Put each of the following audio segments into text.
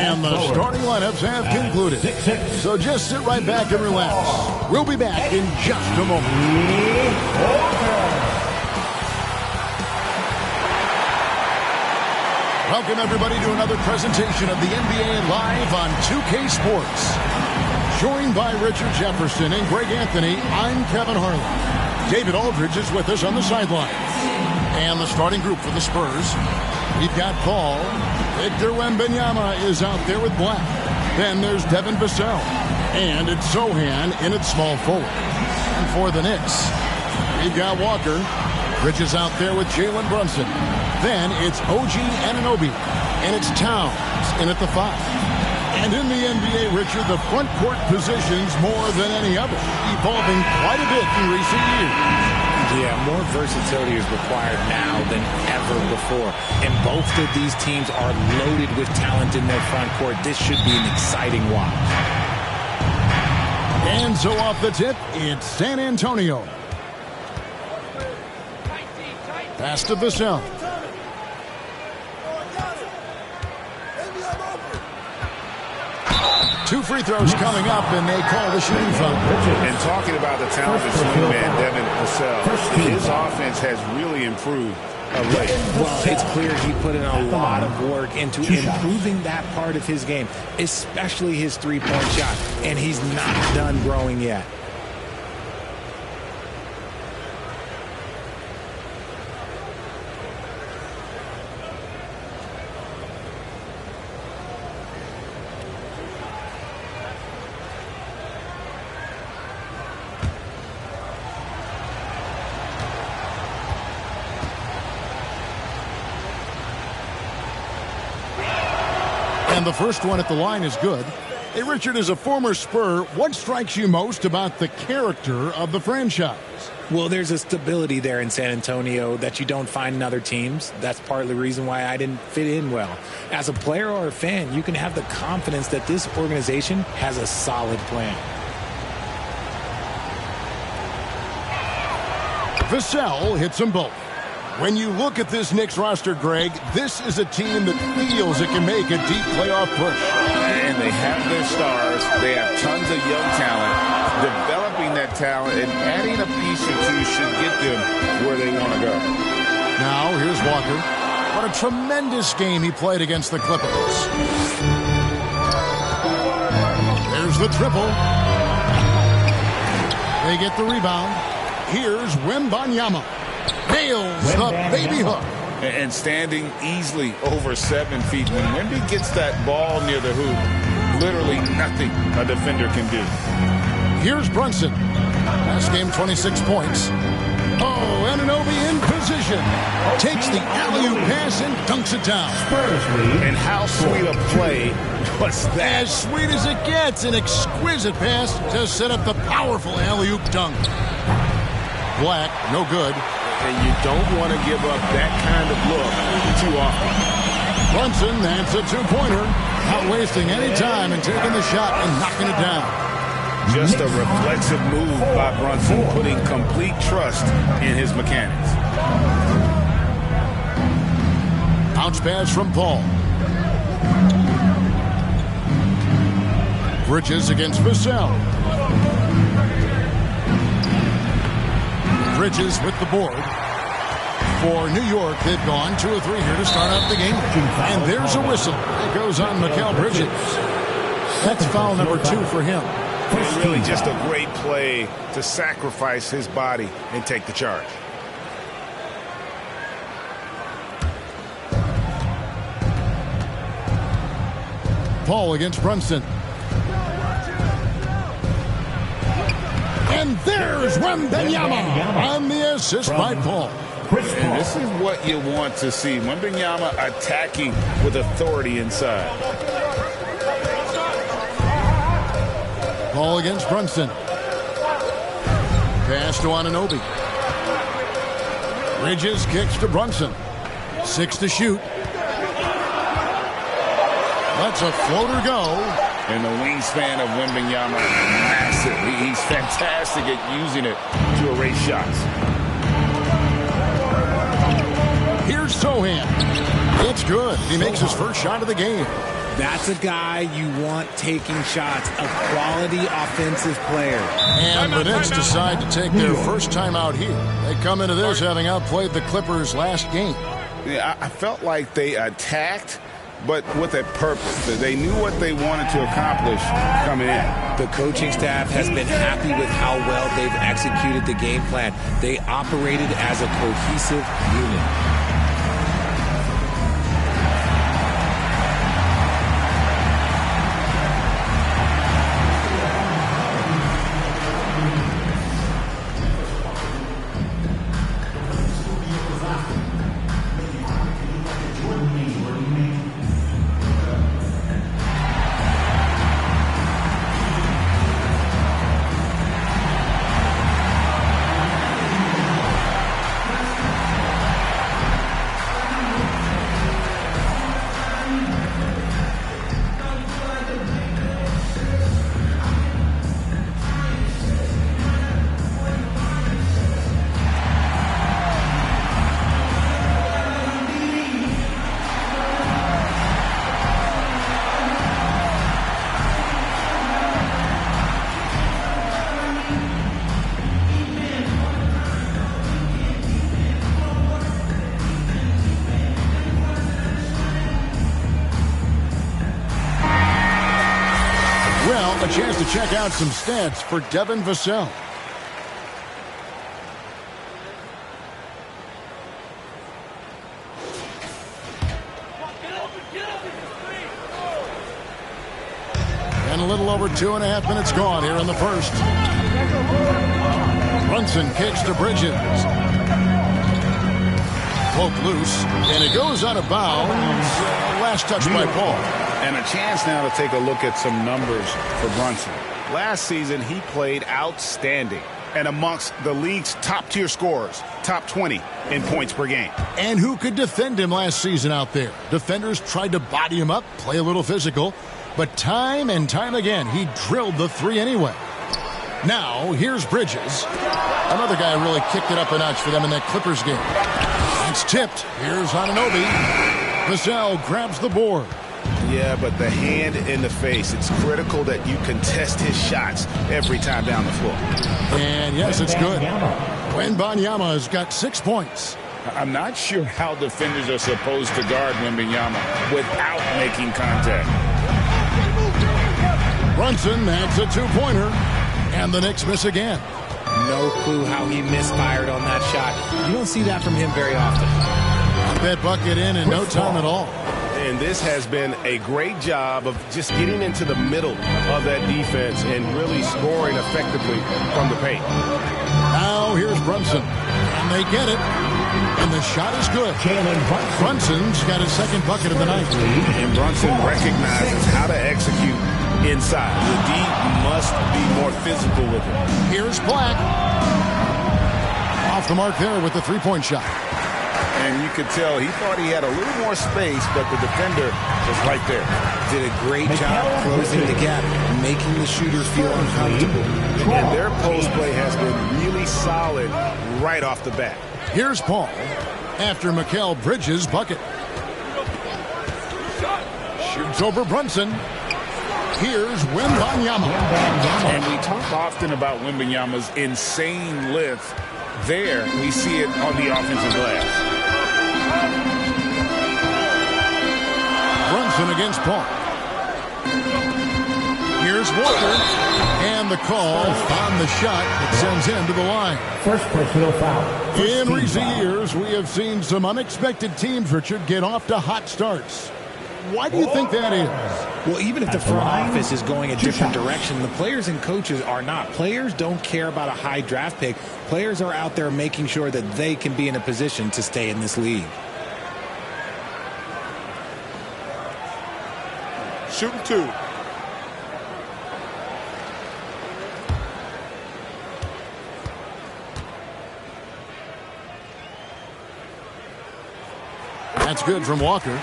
And the starting lineups have concluded. So just sit right back and relax. We'll be back in just a moment. Welcome, everybody, to another presentation of the NBA Live on 2K Sports. Joined by Richard Jefferson and Greg Anthony, I'm Kevin Harlan. David Aldridge is with us on the sideline. And the starting group for the Spurs, we've got Paul. Victor Wembanyama is out there with Black. Then there's Devin Vassell. And it's Sochan in its small forward. And for the Knicks, we've got Walker. Bridges out there with Jalen Brunson. Then it's OG Anunoby. And it's Towns in at the 5. And in the NBA, Richard, the front court positions more than any other, evolving quite a bit in recent years. Yeah, more versatility is required now than ever before. And both of these teams are loaded with talent in their front court. This should be an exciting watch. And so off the tip, it's San Antonio. Pass to Vassell. Two free throws coming up, and they call the shooting foul. And talking about the talented swingman, Devin Vassell, his offense has really improved of late. Well, it's clear he put in a lot of work into improving that part of his game, especially his three-point shot, and he's not done growing yet. And the first one at the line is good. Hey, Richard, as a former Spur, what strikes you most about the character of the franchise? Well, there's a stability there in San Antonio that you don't find in other teams. That's part of the reason why I didn't fit in well. As a player or a fan, you can have the confidence that this organization has a solid plan. Vassell hits them both. When you look at this Knicks roster, Greg, this is a team that feels it can make a deep playoff push. And they have their stars. They have tons of young talent. Developing that talent and adding a piece or two should get them where they want to go. Now, here's Walker. What a tremendous game he played against the Clippers. There's the triple. They get the rebound. Here's Wembanyama. Nails the baby hook. And standing easily over 7 feet. When Wemby gets that ball near the hoop, literally nothing a defender can do. Here's Brunson. Last game, 26 points. Oh, Anunoby in position. Takes the alley-oop pass and dunks it down. And how sweet a play was that? As sweet as it gets. An exquisite pass to set up the powerful alley-oop dunk. Black, no good. And you don't want to give up that kind of look too often. Brunson, that's a two-pointer. Not wasting any time and taking the shot and knocking it down. Just a reflexive move by Brunson, putting complete trust in his mechanics. Bounce pass from Paul. Bridges against Vassell. Bridges with the board. For New York, they've gone 2 or 3 here to start off the game. And there's a whistle. It goes on Mikal Bridges. That's foul number 2 for him. It's really just a great play to sacrifice his body and take the charge. Paul against Brunson. And there's Wembanyama on the assist by Paul. And this is what you want to see. Wembanyama attacking with authority inside. Paul against Brunson. Pass to Anunoby. Bridges kicks to Brunson. 6 to shoot. Lets a floater go. And the wingspan of Wembanyama, massive. He's fantastic at using it to erase shots. Here's Sochan. It's good. He makes his first shot of the game. That's a guy you want taking shots, a quality offensive player. And the Knicks decide to take their first time out here. They come into this having outplayed the Clippers last game. Yeah, I felt like they attacked, but with a purpose. They knew what they wanted to accomplish coming in. The coaching staff has been happy with how well they've executed the game plan. They operated as a cohesive unit. Well, a chance to check out some stats for Devin Vassell. And a little over 2.5 minutes gone here in the first. Brunson kicks to Bridges. Poke loose, and it goes out of bounds. Last touch by Paul. And a chance now to take a look at some numbers for Brunson. Last season, he played outstanding and amongst the league's top-tier scorers, top 20 in points per game. And who could defend him last season out there? Defenders tried to body him up, play a little physical, but time and time again, he drilled the three anyway. Now, here's Bridges. Another guy really kicked it up a notch for them in that Clippers game. It's tipped. Here's Anunoby. Vassell grabs the board. Yeah, but the hand in the face, it's critical that you contest his shots every time down the floor. And yes, it's good. Wembanyama has got 6 points. I'm not sure how defenders are supposed to guard Wembanyama without making contact. Brunson adds a two-pointer, and the Knicks miss again. No clue how he misfired on that shot. You don't see that from him very often. That bucket in no time at all. And this has been a great job of just getting into the middle of that defense and really scoring effectively from the paint. Now here's Brunson, and they get it. And the shot is good. Brunson's got his second bucket of the night. And Brunson recognizes how to execute inside. The D must be more physical with it. Here's Black. Off the mark there with the three-point shot. And you could tell he thought he had a little more space, but the defender was right there. Did a great job closing the gap, making the shooter feel uncomfortable. And their post play has been really solid right off the bat. Here's Paul after Mikal Bridges' bucket. Shoots over Brunson. Here's Wembanyama. And we talk often about Wembanyama's insane lift. There, we see it on the offensive glass. Brunson against Paul. Here's Walker. And the call on the shot that sends him to the line. First personal foul. In recent years, we have seen some unexpected teams, Richard, get off to hot starts. Why do you think that is? Well, even if the front office is going a different direction, the players and coaches are not. Players don't care about a high draft pick. Players are out there making sure that they can be in a position to stay in this league. Shooting two. That's good from Walker.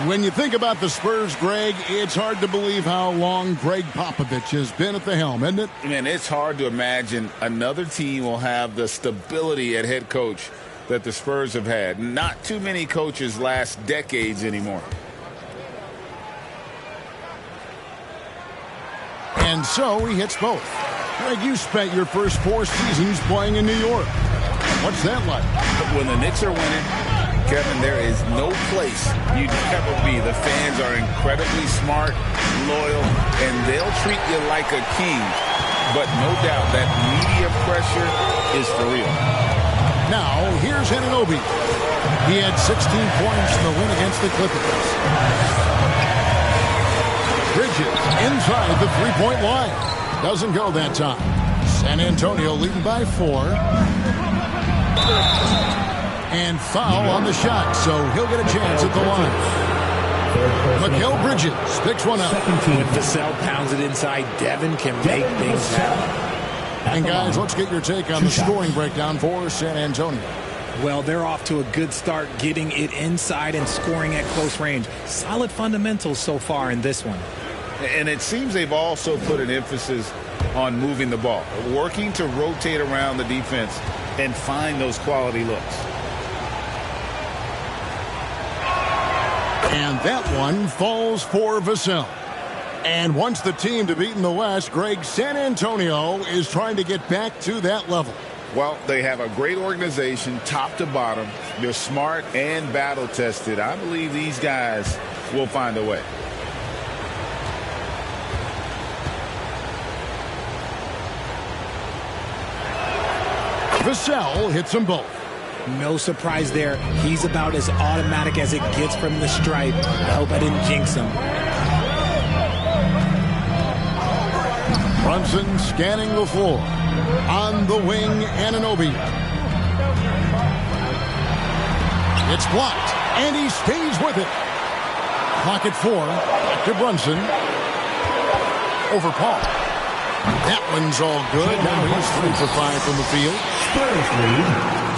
When you think about the Spurs, Greg, it's hard to believe how long Greg Popovich has been at the helm, isn't it? Man, it's hard to imagine another team will have the stability at head coach that the Spurs have had. Not too many coaches last decades anymore. And so he hits both. Greg, you spent your first 4 seasons playing in New York. What's that like? When the Knicks are winning, Kevin, there is no place you'd ever be. The fans are incredibly smart, loyal, and they'll treat you like a king. But no doubt that media pressure is for real. Now, here's Anunoby. He had 16 points in the win against the Clippers. Bridges inside the three-point line. Doesn't go that time. San Antonio leading by 4. And foul on the shot, so he'll get a chance at the line. Mikal Bridges picks one up. When Vassell pounds it inside, Devin can make things happen. And guys, let's get your take on the scoring breakdown for San Antonio. Well, they're off to a good start getting it inside and scoring at close range. Solid fundamentals so far in this one. And it seems they've also put an emphasis on moving the ball, working to rotate around the defense and find those quality looks. And that one falls for Vassell. And once the team to beat in the West, Greg, San Antonio is trying to get back to that level. Well, they have a great organization, top to bottom. They're smart and battle-tested. I believe these guys will find a way. Vassell hits them both. No surprise there. He's about as automatic as it gets from the stripe. I hope I didn't jinx him. Brunson scanning the floor. On the wing, Anunoby. It's blocked, and he stays with it. Clock at 4. Back to Brunson. Over Paul. That one's all good. Now he's 3 for 5 from the field. Spurs lead.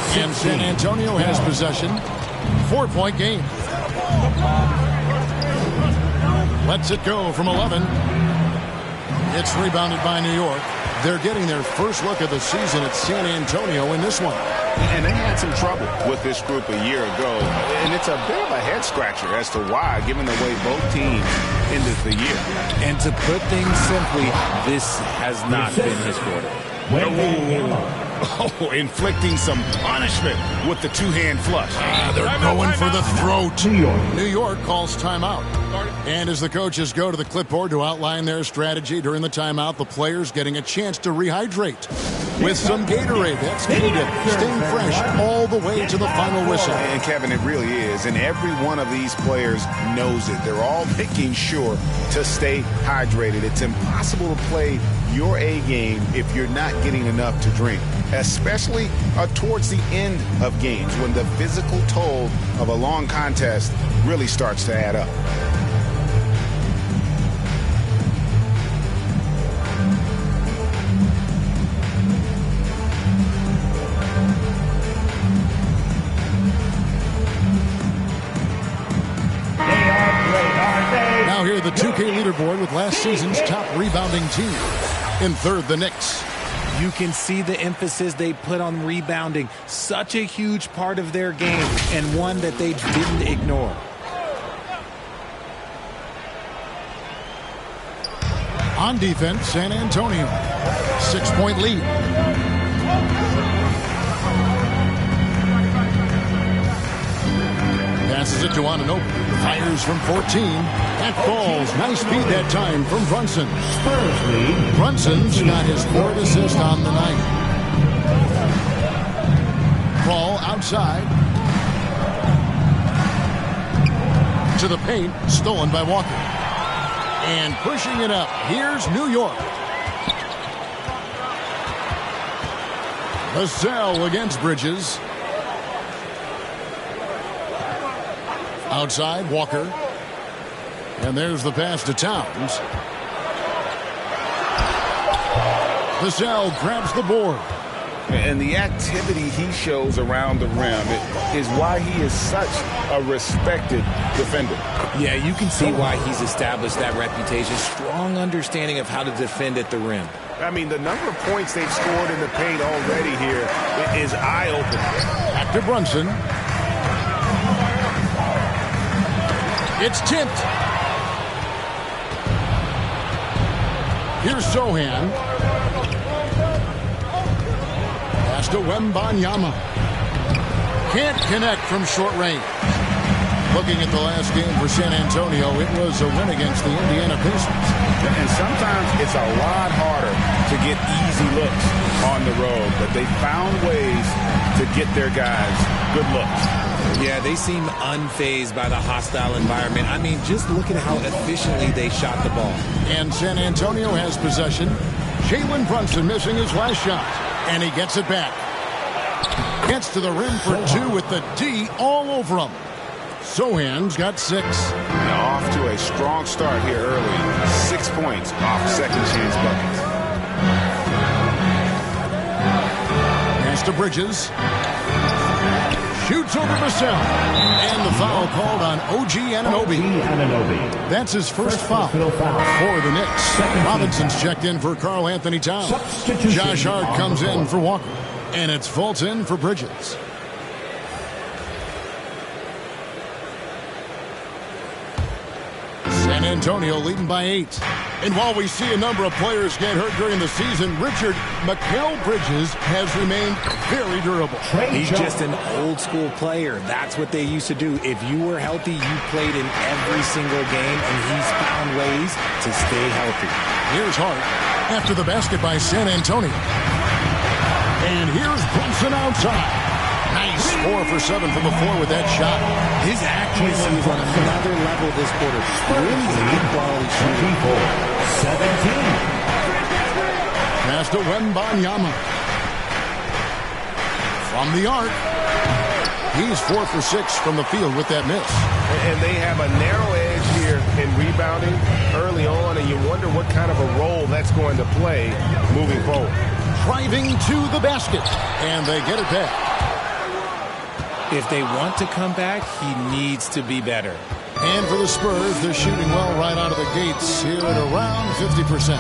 And San Antonio has possession. 4-point game. Lets it go from 11. It's rebounded by New York. They're getting their first look of the season at San Antonio in this one. And they had some trouble with this group a year ago. And it's a bit of a head-scratcher as to why, given the way both teams ended the year. And to put things simply, this has not been his quarter. Oh, inflicting some punishment with the two-hand flush. They're going for the throat. New York calls timeout. And as the coaches go to the clipboard to outline their strategy during the timeout, the players getting a chance to rehydrate with some Gatorade. That's needed. Staying fresh all the way to the final whistle. And Kevin, it really is. And every one of these players knows it. They're all making sure to stay hydrated. It's impossible to play your A game if you're not getting enough to drink, especially towards the end of games when the physical toll of a long contest really starts to add up. Now here the 2K leaderboard with last season's top rebounding team. In third, the Knicks. You can see the emphasis they put on rebounding. Such a huge part of their game, and one that they didn't ignore. On defense, San Antonio. 6-point lead. Passes it to Anunoby. Fires from 14. That falls. Nice beat that time from Brunson. Spurs lead. Brunson's got his 4th assist on the night. Ball outside. To the paint. Stolen by Walker. And pushing it up. Here's New York. Vassell against Bridges. Outside, Walker. And there's the pass to Towns. Vassell grabs the board. And the activity he shows around the rim is why he is such a respected defender. Yeah, you can see why he's established that reputation. Strong understanding of how to defend at the rim. I mean, the number of points they've scored in the paint already here is eye-opening. Back to Brunson. It's tipped. Here's Sohan. Pass to Wembanyama. Can't connect from short range. Looking at the last game for San Antonio, it was a win against the Indiana Pacers. And sometimes it's a lot harder to get easy looks on the road, but they found ways to get their guys good looks. Yeah, they seem unfazed by the hostile environment. I mean, just look at how efficiently they shot the ball. And San Antonio has possession. Jalen Brunson missing his last shot, and he gets it back. Gets to the rim for two with the D all over him. Sohan's got 6. Now off to a strong start here early. 6 points off second chance buckets. Pass to Bridges. Shoots over Vassell. And the foul called on OG Anunoby. That's his first foul for the Knicks. Robinson's checked in for Karl Anthony Towns. Josh Hart comes in for Walker. And it's Fultz in for Bridges. San Antonio leading by 8. And while we see a number of players get hurt during the season, Richard, Mikal Bridges has remained very durable. He's just an old school player. That's what they used to do. If you were healthy, you played in every single game, and he's found ways to stay healthy. Here's Hart after the basket by San Antonio. And here's Brunson outside. Nice 4 for 7 from the floor with that shot. His accuracy is on another level this quarter. Really good quality shooting. 17. Pass to Wembanyama. From the arc. He's 4 for 6 from the field with that miss. And they have a narrow edge here in rebounding early on, and you wonder what kind of a role that's going to play moving forward. Driving to the basket. And they get it back. If they want to come back, he needs to be better. And for the Spurs, they're shooting well right out of the gates here at around 50%.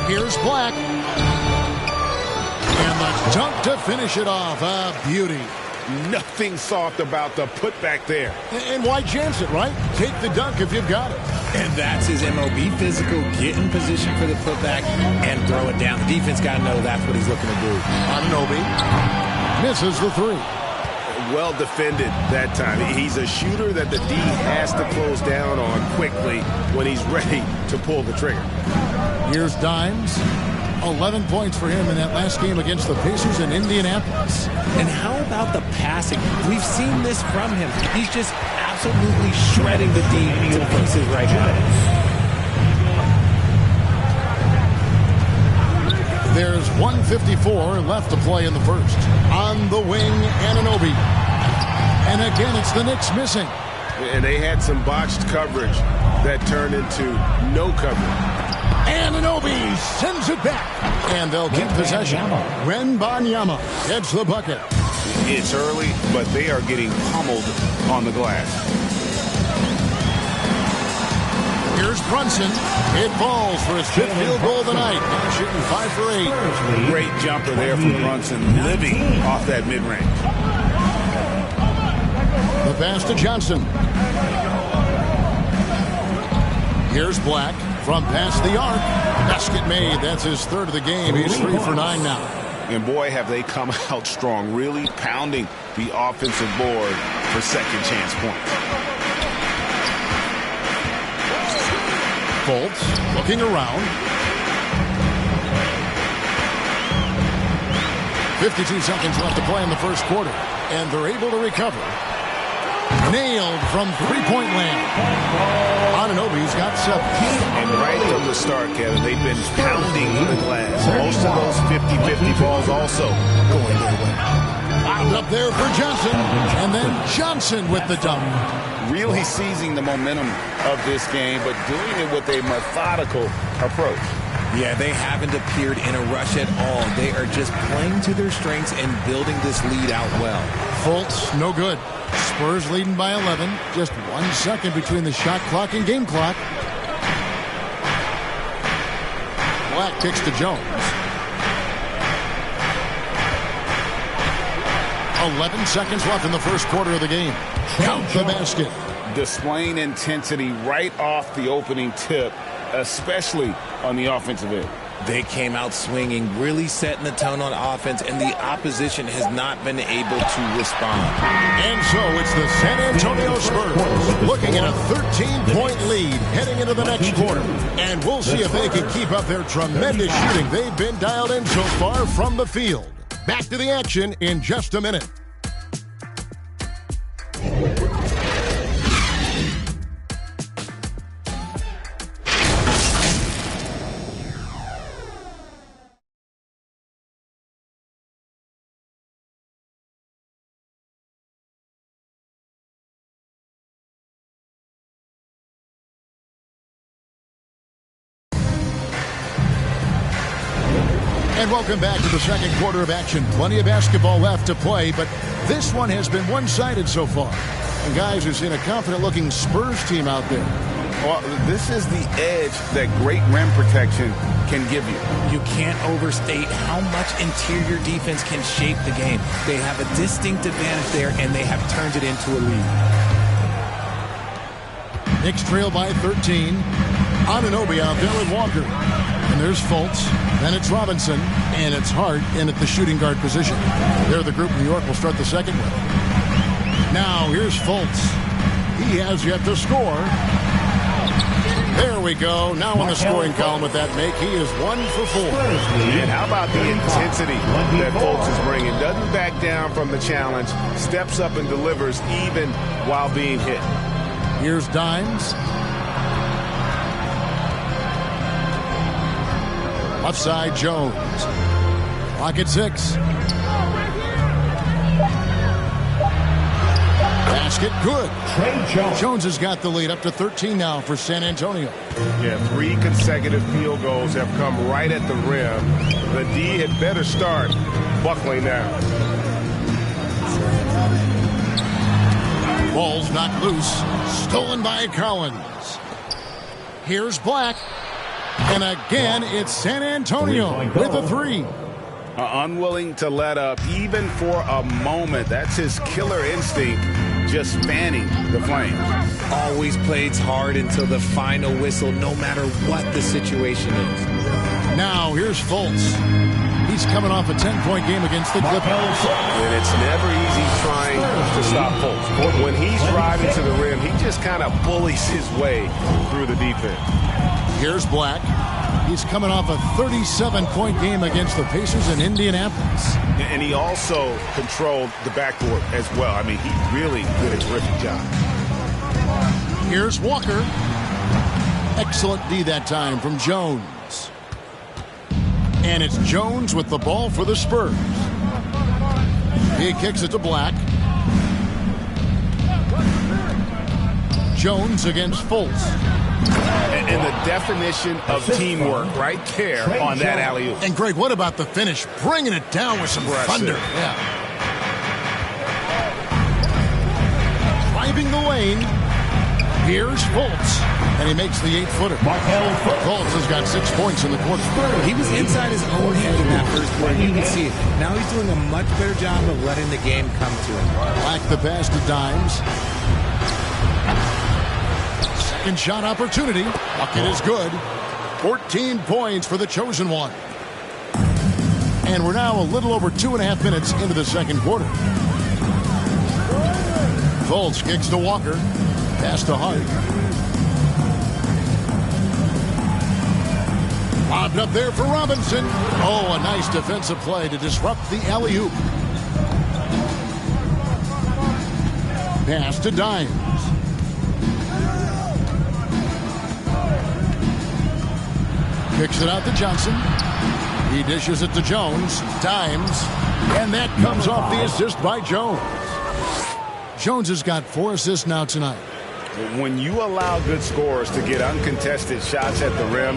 Here's Black. And the dunk to finish it off. A beauty. Nothing soft about the putback there. And why chance it, right? Take the dunk if you've got it. And that's his MOB physical. Get in position for the putback and throw it down. The defense got to know that's what he's looking to do. Anunoby misses the 3. Well defended that time. He's a shooter that the D has to close down on quickly when he's ready to pull the trigger. Here's Dimes. 11 points for him in that last game against the Pacers in Indianapolis. And how about the passing? We've seen this from him. He's just absolutely shredding the D to pieces right now. There's 1:54 left to play in the first. On the wing, Anunoby. And again, it's the Knicks missing. And they had some botched coverage that turned into no coverage. Anunoby sends it back. And they'll keep possession. Wembanyama gets the bucket. It's early, but they are getting pummeled on the glass. Here's Brunson. It falls for his 5th field goal of the night. Now shooting 5 for 8. Great jumper there from Brunson, living off that mid-range. The pass to Johnson. Here's Black from past the arc. Basket made. That's his 3rd of the game. He's 3 for 9 now. And boy, have they come out strong, really pounding the offensive board for second chance points. Fultz looking around. 52 seconds left to play in the first quarter. And they're able to recover. Nailed from three-point land. Anunoby's got 7. And right from the start, Kevin, they've been pounding the glass. Most of those 50-50 balls also going their way. Up there for Johnson. And then Johnson with the dunk. Really seizing the momentum of this game, but doing it with a methodical approach. Yeah, they haven't appeared in a rush at all. They are just playing to their strengths and building this lead out well. Fultz, no good. Spurs leading by 11. Just 1 second between the shot clock and game clock. Black kicks to Jones. 11 seconds left in the first quarter of the game. Count the basket. displaying intensity right off the opening tip, especially on the offensive end. They came out swinging, really setting the tone on offense, and the opposition has not been able to respond. And so it's the San Antonio Spurs looking at a 13-point lead heading into the next quarter. And we'll see if they can keep up their tremendous shooting they've been dialed in so far from the field. Back to the action in just a minute. And welcome back to the second quarter of action. Plenty of basketball left to play, but this one has been one-sided so far. And guys, we've seen a confident-looking Spurs team out there. Well, this is the edge that great rim protection can give you. You can't overstate how much interior defense can shape the game. They have a distinct advantage there, and they have turned it into a lead. Knicks trail by 13. Anunoby out there with Walker. And there's Fultz. Then it's Robinson. And it's Hart in at the shooting guard position. They're the group New York will start the second with. Now here's Fultz. He has yet to score. There we go. Now on the scoring column with that make, he is 1 for 4. And how about the intensity that Fultz is bringing? Doesn't back down from the challenge. Steps up and delivers even while being hit. Here's Dimes. Left side, Jones. Clock at 6. Basket, good. Jones has got the lead up to 13 now for San Antonio. Yeah, 3 consecutive field goals have come right at the rim. The D had better start buckling down. Ball's knocked loose. Stolen by Collins. Here's Black. And again, it's San Antonio with a 3. Unwilling to let up even for a moment. That's his killer instinct, just fanning the flames. Always plays hard until the final whistle, no matter what the situation is. Now here's Fultz. He's coming off a 10-point game against the Clippers. And it's never easy trying to stop Fultz. When he's driving to the rim, he just kind of bullies his way through the defense. Here's Black. He's coming off a 37-point game against the Pacers in Indianapolis. And he also controlled the backcourt as well. I mean, he really did a terrific job. Here's Walker. Excellent D that time from Jones. And it's Jones with the ball for the Spurs. He kicks it to Black. Jones against Fultz. And the definition of teamwork right there on that alley-oop. And Greg, what about the finish? Bringing it down with some thunder. Yeah. Driving the lane. Here's Fultz. And he makes the 8-footer. Fultz has got 6 points in the quarter. He was inside his own head in that first quarter. You can see it. Now he's doing a much better job of letting the game come to him. Black the pass to Dimes. Second shot opportunity. Bucket is good. 14 points for the chosen one. And we're now a little over 2.5 minutes into the second quarter. Fultz kicks to Walker. Pass to Hart. Lobbed up there for Robinson. Oh, a nice defensive play to disrupt the alley-oop. Pass to Dimes. Kicks it out to Johnson. He dishes it to Jones. Dimes. And that comes off the assist by Jones. Jones has got 4 assists now tonight. When you allow good scorers to get uncontested shots at the rim,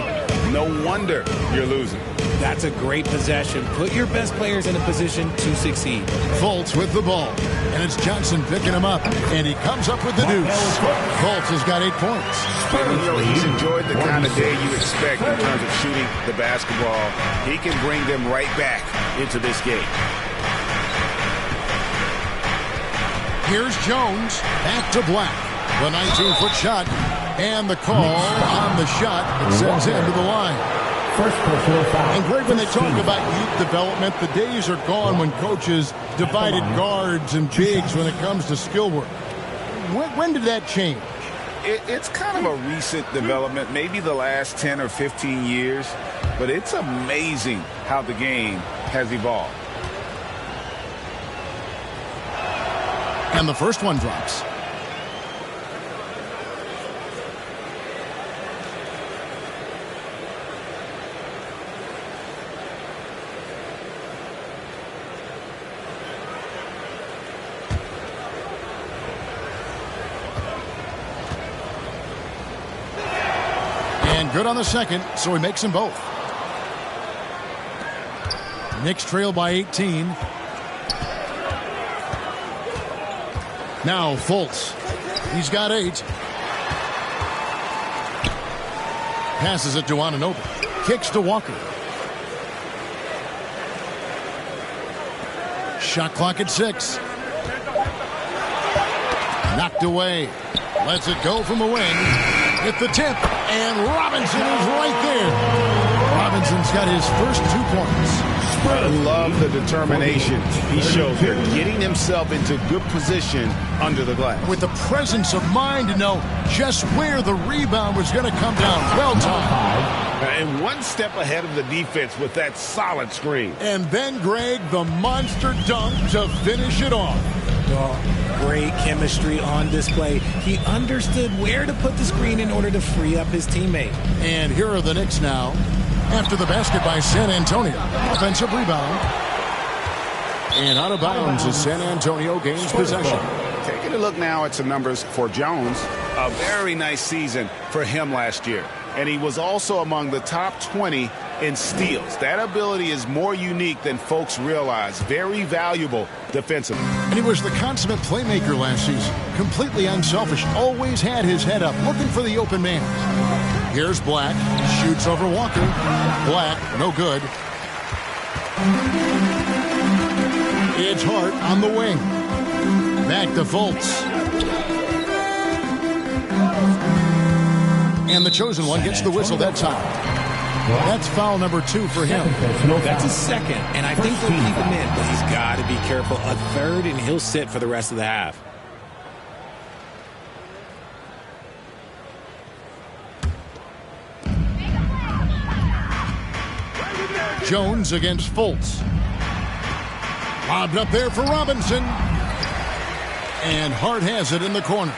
no wonder you're losing. That's a great possession. Put your best players in a position to succeed. Fultz with the ball. And it's Johnson picking him up. And he comes up with the deuce. Fultz has got 8 points. And, you know, he's enjoyed the kind of day you expect in terms of shooting the basketball. He can bring them right back into this game. Here's Jones. Back to Black. The 19-foot shot. And the call on the shot. It sends him to the line. First personal foul. And Greg, when they talk about youth development, the days are gone when coaches divided guards and bigs when it comes to skill work. When did that change? It's kind of a recent development, maybe the last 10 or 15 years, but it's amazing how the game has evolved. And the first one drops. Good on the second, so he makes them both. Knicks trail by 18. Now Fultz. He's got 8. Passes it to Anunoby. Kicks to Walker. Shot clock at 6. Knocked away. Lets it go from the wing. Hit the tip, and Robinson is right there. Robinson's got his first 2 points. I love the determination he shows here, getting himself into good position under the glass. With the presence of mind to know just where the rebound was going to come down. Well timed. And one step ahead of the defense with that solid screen. And then, Greg, the monster dunk to finish it off. Great chemistry on display. He understood where to put the screen in order to free up his teammate. And here are the Knicks now. After the basket by San Antonio. Offensive rebound. And out of bounds as San Antonio gains possession. Taking a look now at some numbers for Jones. A very nice season for him last year. And he was also among the top 20 in steals. That ability is more unique than folks realize. Very valuable defensively. And he was the consummate playmaker last season. Completely unselfish. Always had his head up, looking for the open man. Here's Black. Shoots over Walker. Black, no good. It's Hart on the wing. Back to Fultz. And the chosen one gets the whistle that time. That's foul number 2 for him. That's a second, and I think they'll keep him in, but he's got to be careful. A third, and he'll sit for the rest of the half. Jones against Fultz. Lobbed up there for Robinson. And Hart has it in the corner.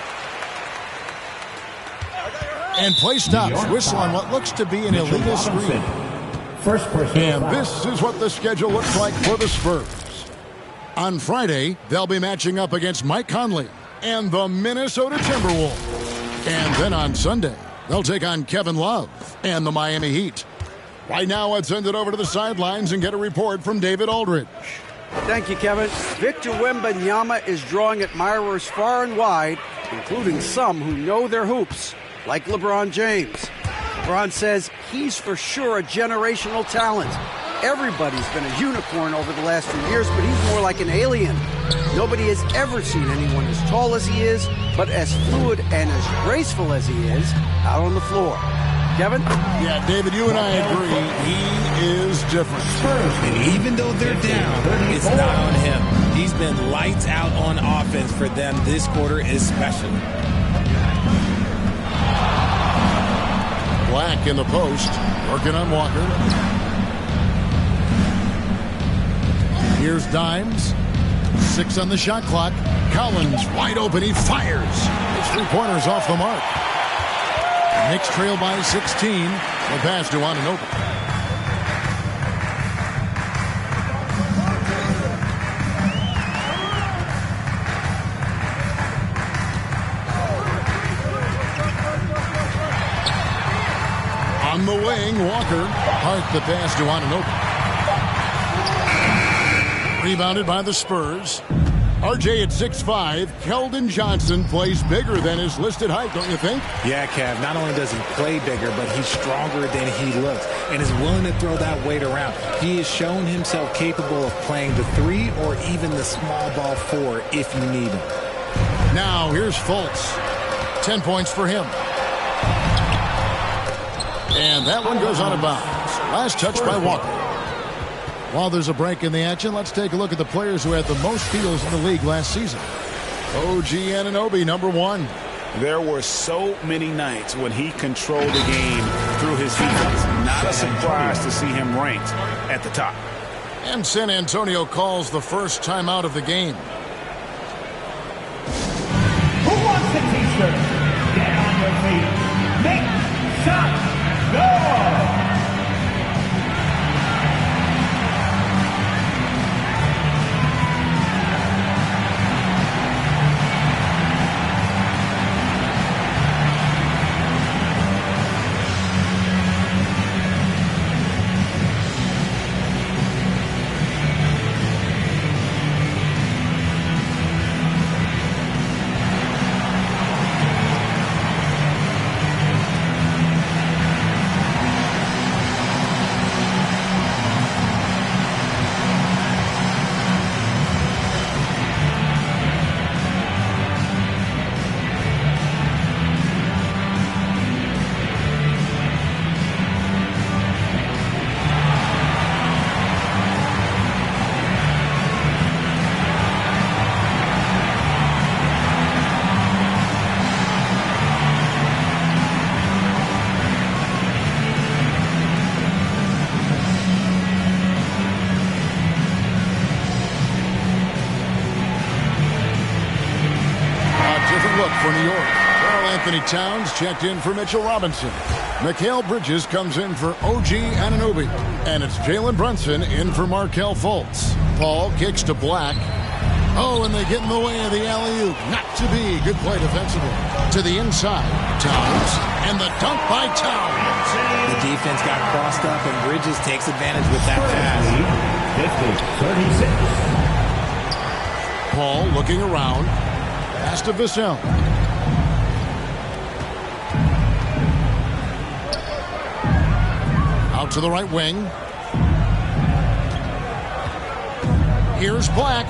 And play stops. Whistle on what looks to be an illegal screen. And this is what the schedule looks like for the Spurs. On Friday, they'll be matching up against Mike Conley and the Minnesota Timberwolves. And then on Sunday, they'll take on Kevin Love and the Miami Heat. Right now, let's send it over to the sidelines and get a report from David Aldridge. Thank you, Kevin. Victor Wembanyama is drawing admirers far and wide, including some who know their hoops, like LeBron James. LeBron says he's for sure a generational talent. Everybody's been a unicorn over the last few years, but he's more like an alien. Nobody has ever seen anyone as tall as he is, but as fluid and as graceful as he is out on the floor. Kevin? Yeah, David, you and I agree. He is different. And even though they're down, it's not on him. He's been lights out on offense for them this quarter especially. Black in the post, working on Walker. Here's Dimes. 6 on the shot clock. Collins wide open. He fires. His 3-pointers off the mark. Knicks trail by 16. The pass to Anunoby. On the wing, Walker. Hart the pass to Anunoby. Rebounded by the Spurs. RJ at 6'5", Keldon Johnson plays bigger than his listed height, don't you think? Yeah, Kev. Not only does he play bigger, but he's stronger than he looks and is willing to throw that weight around. He has shown himself capable of playing the 3 or even the small ball 4 if you need him. Now, here's Fultz. 10 points for him. And that one goes out of bounds. Last touch by Walker. While there's a break in the action, let's take a look at the players who had the most steals in the league last season. OG Anunoby, number 1. There were so many nights when he controlled the game through his defense. Not a surprise to see him ranked at the top. And San Antonio calls the first timeout of the game. Who wants the t-shirt? Get on your feet. Make shots. Go! Look for New York. Karl-Anthony Towns checked in for Mitchell Robinson. Mikal Bridges comes in for OG Anunoby. And it's Jalen Brunson in for Markelle Fultz. Paul kicks to Black. Oh, and they get in the way of the alley-oop. Not to be. Good play defensively. To the inside. Towns. And the dunk by Towns. The defense got crossed up, and Bridges takes advantage with that pass. 50-36. Paul looking around. Pass to Vassell. Out to the right wing. Here's Black.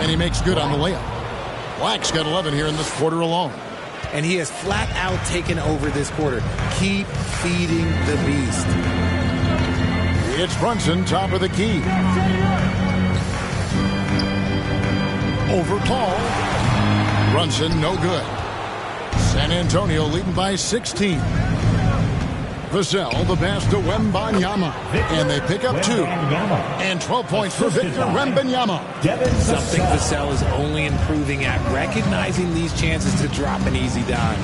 And he makes good on the layup. Black's got 11 here in this quarter alone. And he has flat out taken over this quarter. Keep feeding the beast. It's Brunson, top of the key. Over Paul. Brunson, no good. San Antonio leading by 16. Vassell, the pass to Wembanyama. And they pick up 2. And 12 points for Victor Wembanyama. Something Vassell is only improving at, recognizing these chances to drop an easy dime.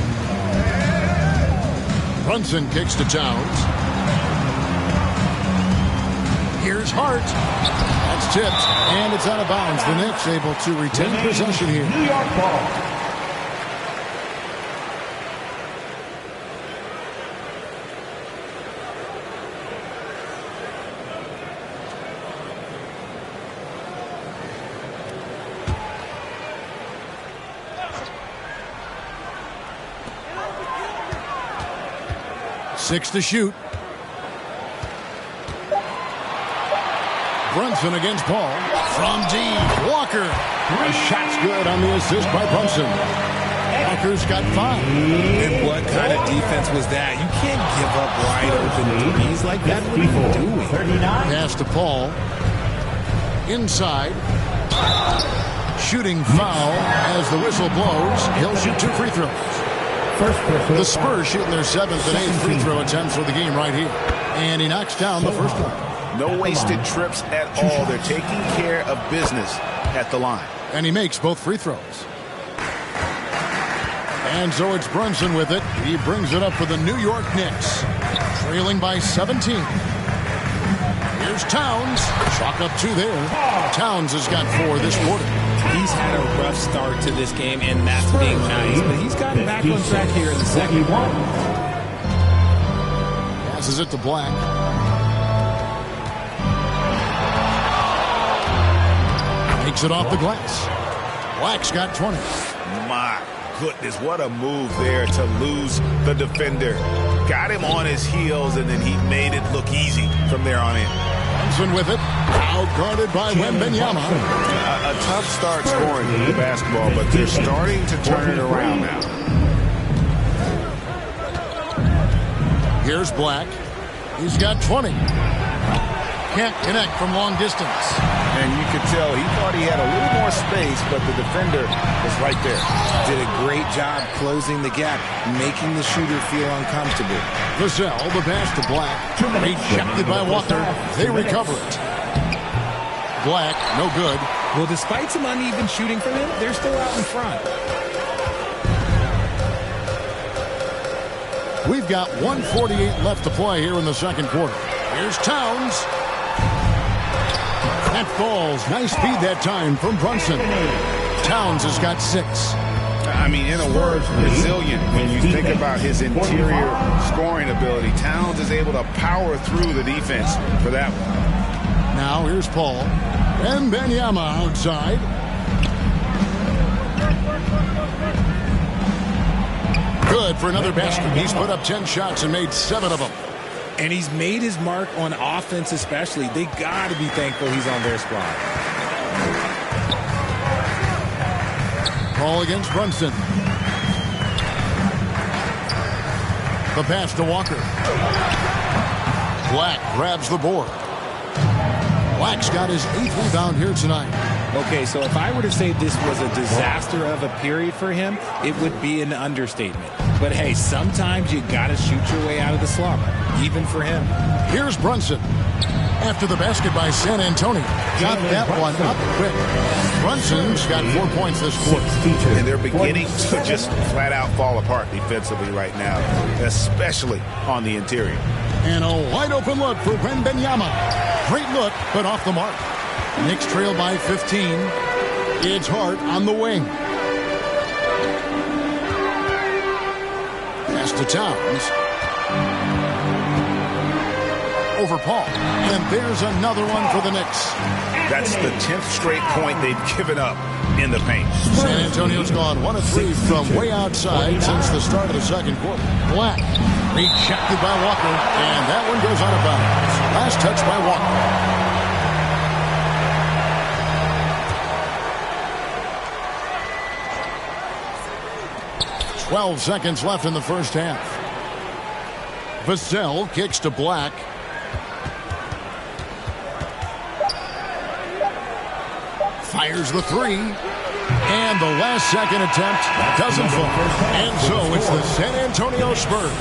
Brunson kicks to Towns. Here's Hart. That's tipped, and it's out of bounds. The Knicks able to retain possession here. New York ball. Six to shoot. Brunson against Paul. From deep, Walker. The shot's good on the assist by Brunson. Walker's got 5. And what kind of defense was that? You can't give up wide open threes like that. What are you doing? Pass to Paul. Inside. Shooting foul as the whistle blows. He'll shoot 2 free throws. The Spurs shooting their 7th and 8th free throw attempts for the game right here. And he knocks down the first one. No wasted trips at all. They're taking care of business at the line. And he makes both free throws. And so it's Brunson with it. He brings it up for the New York Knicks. Trailing by 17. Here's Towns. Chalk up 2 there. Towns has got 4 this quarter. He's had a rough start to this game, and that's being nice. But he's gotten back on track here in the second. Passes it to Black. Takes it off the glass. Black's got 20. My goodness, what a move there to lose the defender. Got him on his heels, and then he made it look easy from there on in. Brunson with it. Out-guarded by Wembanyama. A tough start scoring the basketball, but they're starting to turn it around now. Here's Black. He's got 20. Can't connect from long distance. And you could tell he thought he had a little more space, but the defender was right there. Did a great job closing the gap, making the shooter feel uncomfortable. Vassell, the pass to Black. Rejected by Walker. They recover it. Black, no good. Well, despite some uneven shooting from him, they're still out in front. We've got 1:48 left to play here in the second quarter. Here's Towns. That falls. Nice speed that time from Brunson. Towns has got 6. I mean, in a word, resilient. When you think about his interior scoring ability, Towns is able to power through the defense for that one. Now here's Paul. And Wembanyama outside. Good for another basket. He's put up 10 shots and made 7 of them. And he's made his mark on offense especially. They got to be thankful he's on their squad. Ball against Brunson. The pass to Walker. Black grabs the board. Black's got his 8th rebound here tonight. Okay, so if I were to say this was a disaster of a period for him, it would be an understatement. But hey, sometimes you got to shoot your way out of the slump, even for him. Here's Brunson. After the basket by San Antonio. Got that one up quick. Brunson's got 4 points this quarter. And they're beginning to just flat out fall apart defensively right now, especially on the interior. And a wide open look for Wembanyama. Great look, but off the mark. Knicks trail by 15. It's Hart on the wing. Pass to Towns. Over Paul. And there's another one for the Knicks. That's the 10th straight point they've given up in the paint. San Antonio's gone 1 of 3 from way outside since the start of the second quarter. Black rejected by Walker, and that one goes out of bounds. Last touch by Walker. 12 seconds left in the first half. Vassell kicks to Black. Fires the 3. And the last second attempt doesn't fall. And so it's the San Antonio Spurs.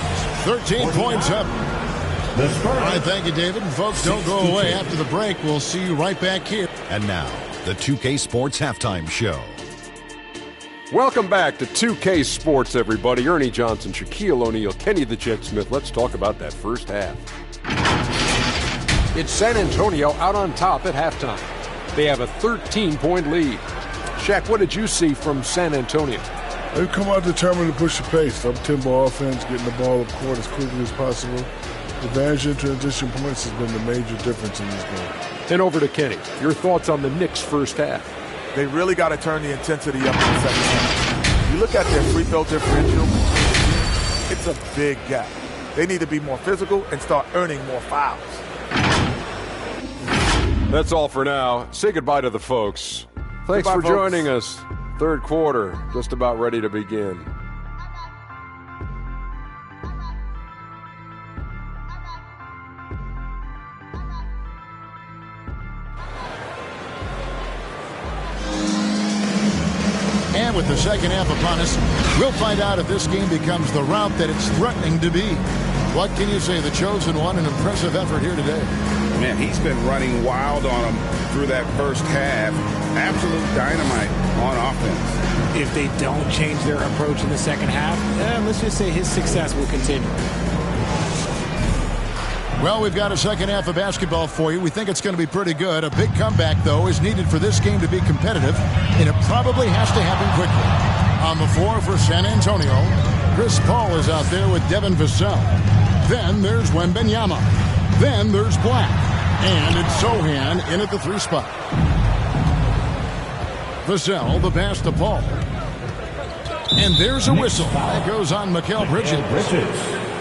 13 points up. All right, thank you, David. And folks, don't go away. After the break, we'll see you right back here. And now, the 2K Sports Halftime Show. Welcome back to 2K Sports, everybody. Ernie Johnson, Shaquille O'Neal, Kenny the Jet Smith. Let's talk about that first half. It's San Antonio out on top at halftime. They have a 13-point lead. Shaq, what did you see from San Antonio? They've come out determined to push the pace. Up-tempo offense, getting the ball up court as quickly as possible. Advantage in transition points has been the major difference in this game. And over to Kenny. Your thoughts on the Knicks' first half? They really got to turn the intensity up in the second half. You look at their free throw differential, it's a big gap. They need to be more physical and start earning more fouls. That's all for now. Say goodbye to the folks. Thanks Goodbye, for folks. joining us. Third quarter, just about ready to begin. And with the second half upon us, we'll find out if this game becomes the route that it's threatening to be. What can you say? The chosen one, an impressive effort here today. Man, he's been running wild on them through that first half. Absolute dynamite on offense. If they don't change their approach in the second half, let's just say his success will continue. Well, we've got a second half of basketball for you. We think it's going to be pretty good. A big comeback, though, is needed for this game to be competitive, and it probably has to happen quickly. On the floor for San Antonio, Chris Paul is out there with Devin Vassell. Then there's Wembanyama. Then there's Black. And it's Sohan in at the 3 spot. Vassell, the pass to Paul. And there's a whistle. That goes on Mikal Bridges.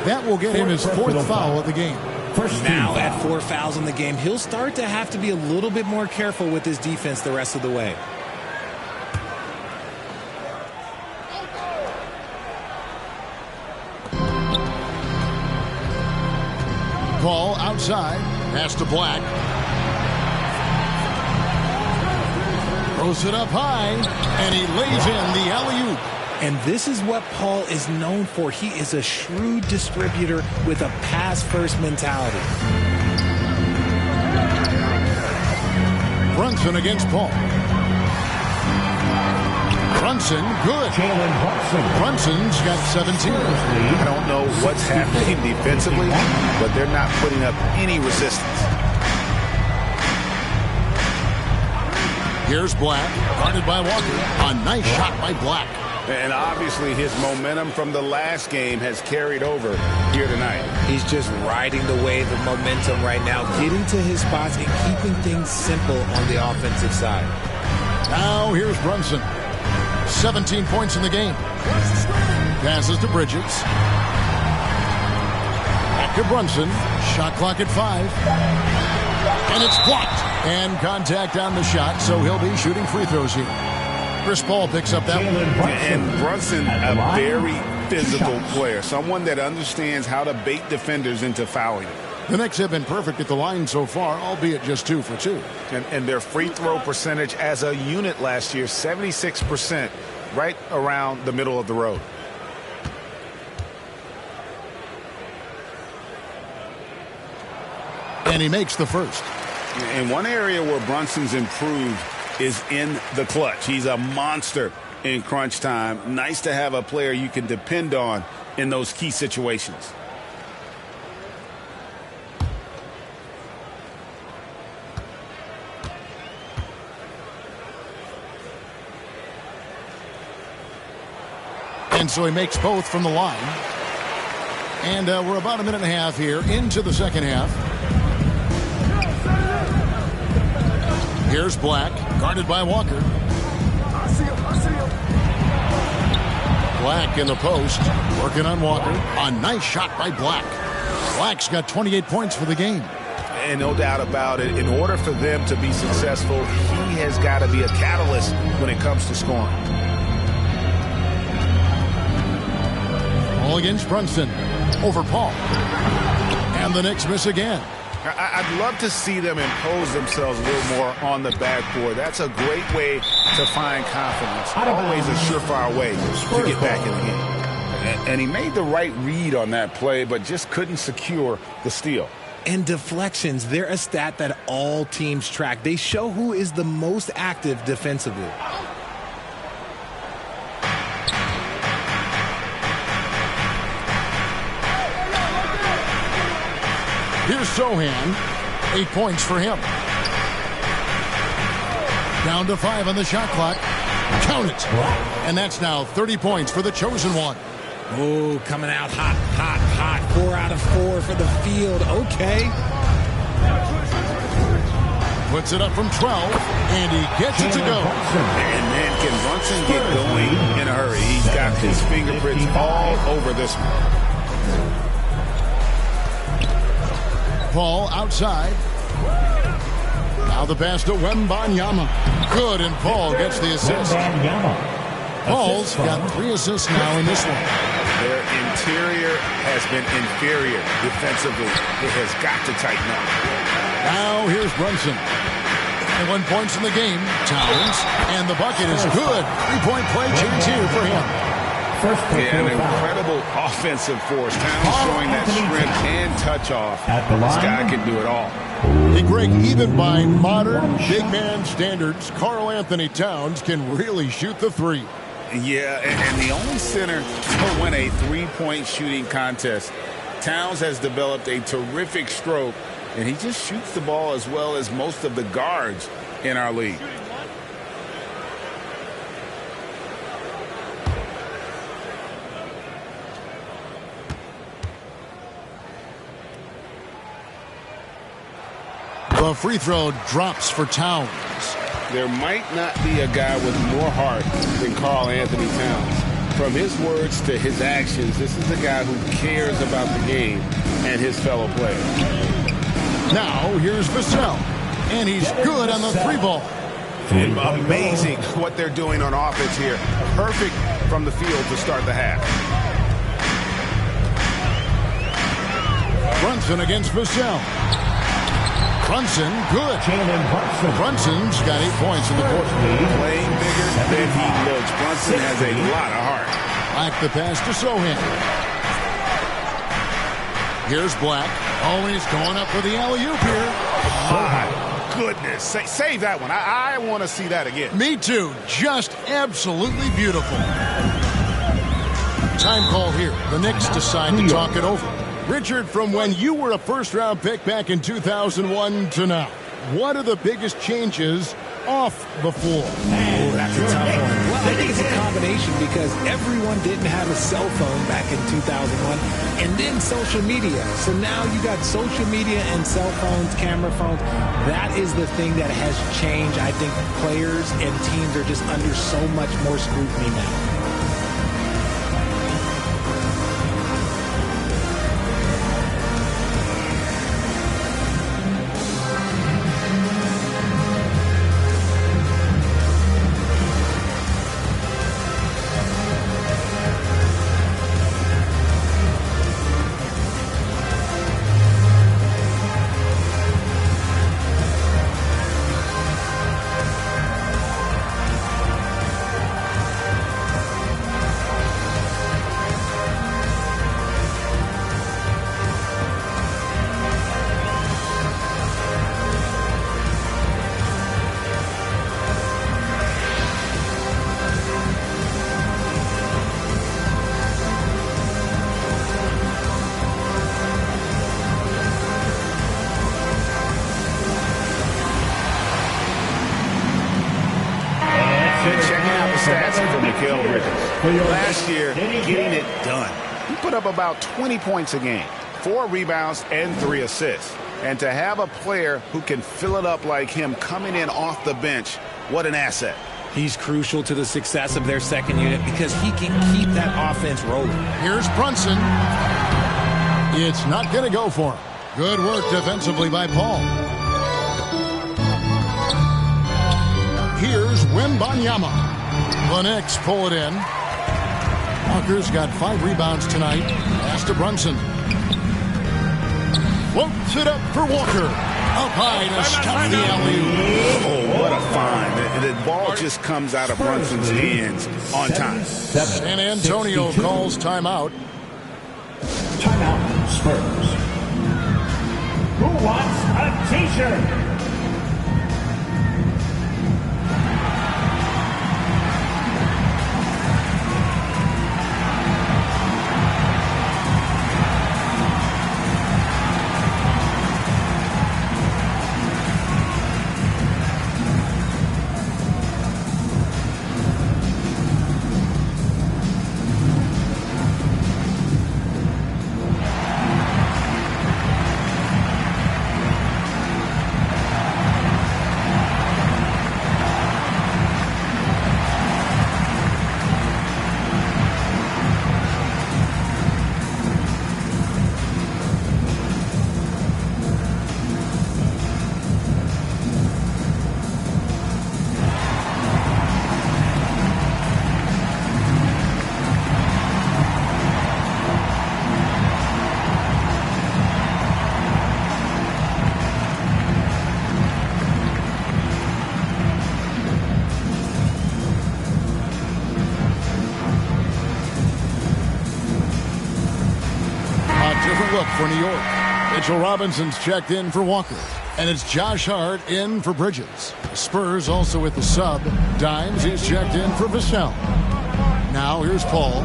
That will get him his 4th foul of the game. Now at 4 fouls in the game, he'll start to have to be a little bit more careful with his defense the rest of the way. Ball outside. Pass to Black. Throws it up high, and he lays in the alley-oop. And this is what Paul is known for. He is a shrewd distributor with a pass-first mentality. Brunson against Paul. Brunson, good. Brunson's got 17. I don't know what's happening defensively, but they're not putting up any resistance. Here's Black, guarded by Walker. A nice shot by Black. And obviously his momentum from the last game has carried over here tonight. He's just riding the wave of momentum right now, getting to his spots and keeping things simple on the offensive side. Now here's Brunson. 17 points in the game. Passes to Bridges. Back to Brunson. Shot clock at 5. And it's blocked. And contact on the shot, so he'll be shooting free throws here. Chris Paul picks up that one. And Brunson, a very physical player. Someone that understands how to bait defenders into fouling. The Knicks have been perfect at the line so far, albeit just 2 for 2. And their free throw percentage as a unit last year, 76%, right around the middle of the road. And he makes the first. And one area where Brunson's improved is in the clutch. He's a monster in crunch time. Nice to have a player you can depend on in those key situations. And so he makes both from the line. And we're about a minute and a half here into the second half. Here's Black, guarded by Walker. Black in the post, working on Walker. A nice shot by Black. Black's got 28 points for the game. And no doubt about it, in order for them to be successful, he has got to be a catalyst when it comes to scoring. All against Brunson. Over Paul. And the Knicks miss again. I'd love to see them impose themselves a little more on the backboard. That's a great way to find confidence. Always a surefire way to get back in the game. And he made the right read on that play, but just couldn't secure the steal. And deflections, they're a stat that all teams track. They show who is the most active defensively. Here's Sohan. 8 points for him. Down to 5 on the shot clock. Count it. And that's now 30 points for the chosen one. Oh, coming out hot, hot, hot. 4 out of 4 for the field. Okay. Puts it up from 12, and he gets it to go. And man, can Brunson get going in a hurry? He's got his fingerprints all over this one. Paul outside. Now the pass to Wembanyama. Good, and Paul gets the assist. Paul's got 3 assists now in this one. Their interior has been inferior defensively. It has got to tighten up. Now here's Brunson. 21 points in the game. Towns, and the bucket is good. 3-point play chance here for him. Yeah, an incredible offensive force. Towns showing that strength and touch off. This guy can do it all. Hey, Greg, even by modern big man standards, Karl Anthony Towns can really shoot the 3. Yeah, and the only center to win a 3-point shooting contest. Towns has developed a terrific stroke, and he just shoots the ball as well as most of the guards in our league. The free throw drops for Towns. There might not be a guy with more heart than Karl Anthony Towns. From his words to his actions, this is a guy who cares about the game and his fellow players. Now here's Vassell, and he's good on the 3-ball. Amazing what they're doing on offense here. Perfect from the field to start the half. Brunson against Vassell. Brunson, good. Brunson's got 8 points in the quarter. Playing bigger than he looks. Brunson has a lot of heart. Black the pass to Sohan. Here's Black. Oh, he's going up for the alley-oop here. My goodness. Save that one. I want to see that again. Me too. Just absolutely beautiful. Time call here. The Knicks decide to talk it over. Richard, from when you were a first-round pick back in 2001 to now, what are the biggest changes off the floor? Oh, that's a tough one. Well, I think it's a combination because everyone didn't have a cell phone back in 2001 and then social media. So now you got social media and cell phones, camera phones. That is the thing that has changed. I think players and teams are just under so much more scrutiny now. Last year, getting it done. He put up about 20 points a game, 4 rebounds, and 3 assists. And to have a player who can fill it up like him coming in off the bench, what an asset. He's crucial to the success of their second unit because he can keep that offense rolling. Here's Brunson. It's not going to go for him. Good work defensively by Paul. Here's Wembanyama. The Knicks pull it in. Walker's got 5 rebounds tonight. Pass to Brunson. Floats it up for Walker. Up high to stop the alley-oop. Oh, what a find. The ball just comes out of Brunson's hands on time. San Antonio calls timeout. Timeout, Spurs. Who wants a t-shirt? For New York, Mitchell Robinson's checked in for Walker, and it's Josh Hart in for Bridges. Spurs also with the sub. Dimes, he's checked in for Vassell. Now here's Paul.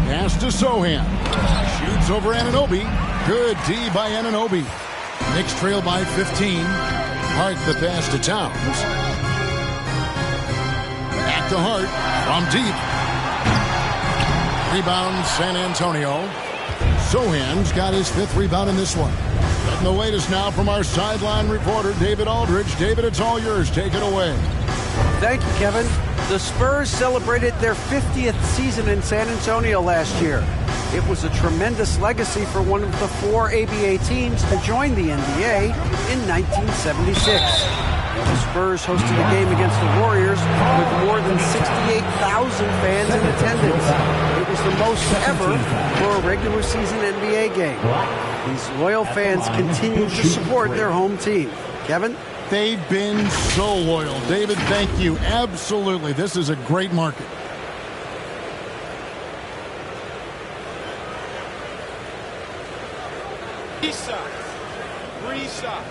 Pass to Sohan. Shoots over Anunoby. Good D by Anunoby. Knicks trail by 15. Hart the pass to Towns. Back to Hart from deep. Rebound San Antonio. Sohan's got his 5th rebound in this one. Getting the latest now from our sideline reporter, David Aldridge. David, it's all yours. Take it away. Thank you, Kevin. The Spurs celebrated their 50th season in San Antonio last year. It was a tremendous legacy for one of the 4 ABA teams to join the NBA in 1976. The Spurs hosted a game against the Warriors with more than 68,000 fans in attendance. It was the most ever for a regular season NBA game. These loyal fans continue to support their home team. Kevin? They've been so loyal. David, thank you. Absolutely. This is a great market. Three shots.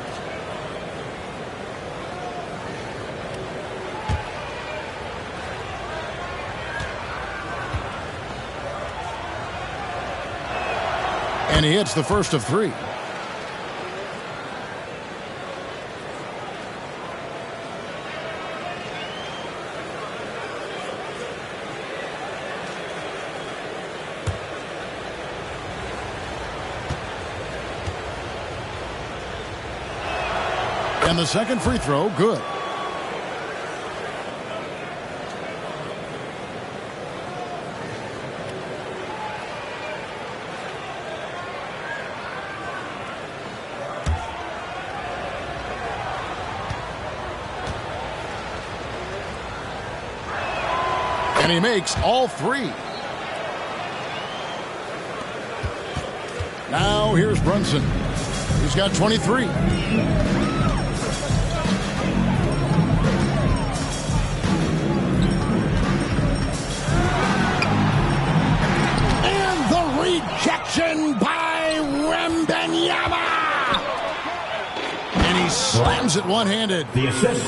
And he hits the first of three. And the second free throw, good. And he makes all three. Now here's Brunson. He's got 23. And the rejection by Wembanyama. And he slams it one-handed.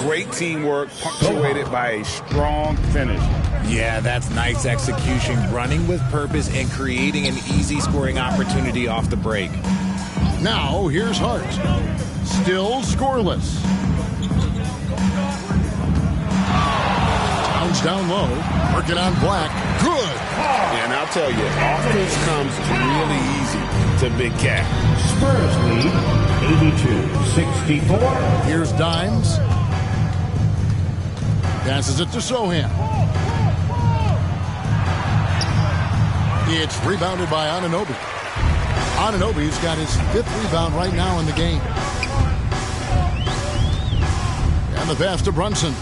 Great teamwork, punctuated by a strong finish. Yeah, that's nice execution, running with purpose and creating an easy scoring opportunity off the break. Now, here's Hart. Still scoreless. Towns down low. Working on Black. Good. And I'll tell you, offense comes really easy to Big Cat. Spurs lead 82-64. Here's Dimes. Passes it to Sohan. It's rebounded by Anunoby. Anunoby's got his 5th rebound right now in the game. And the pass to Brunson.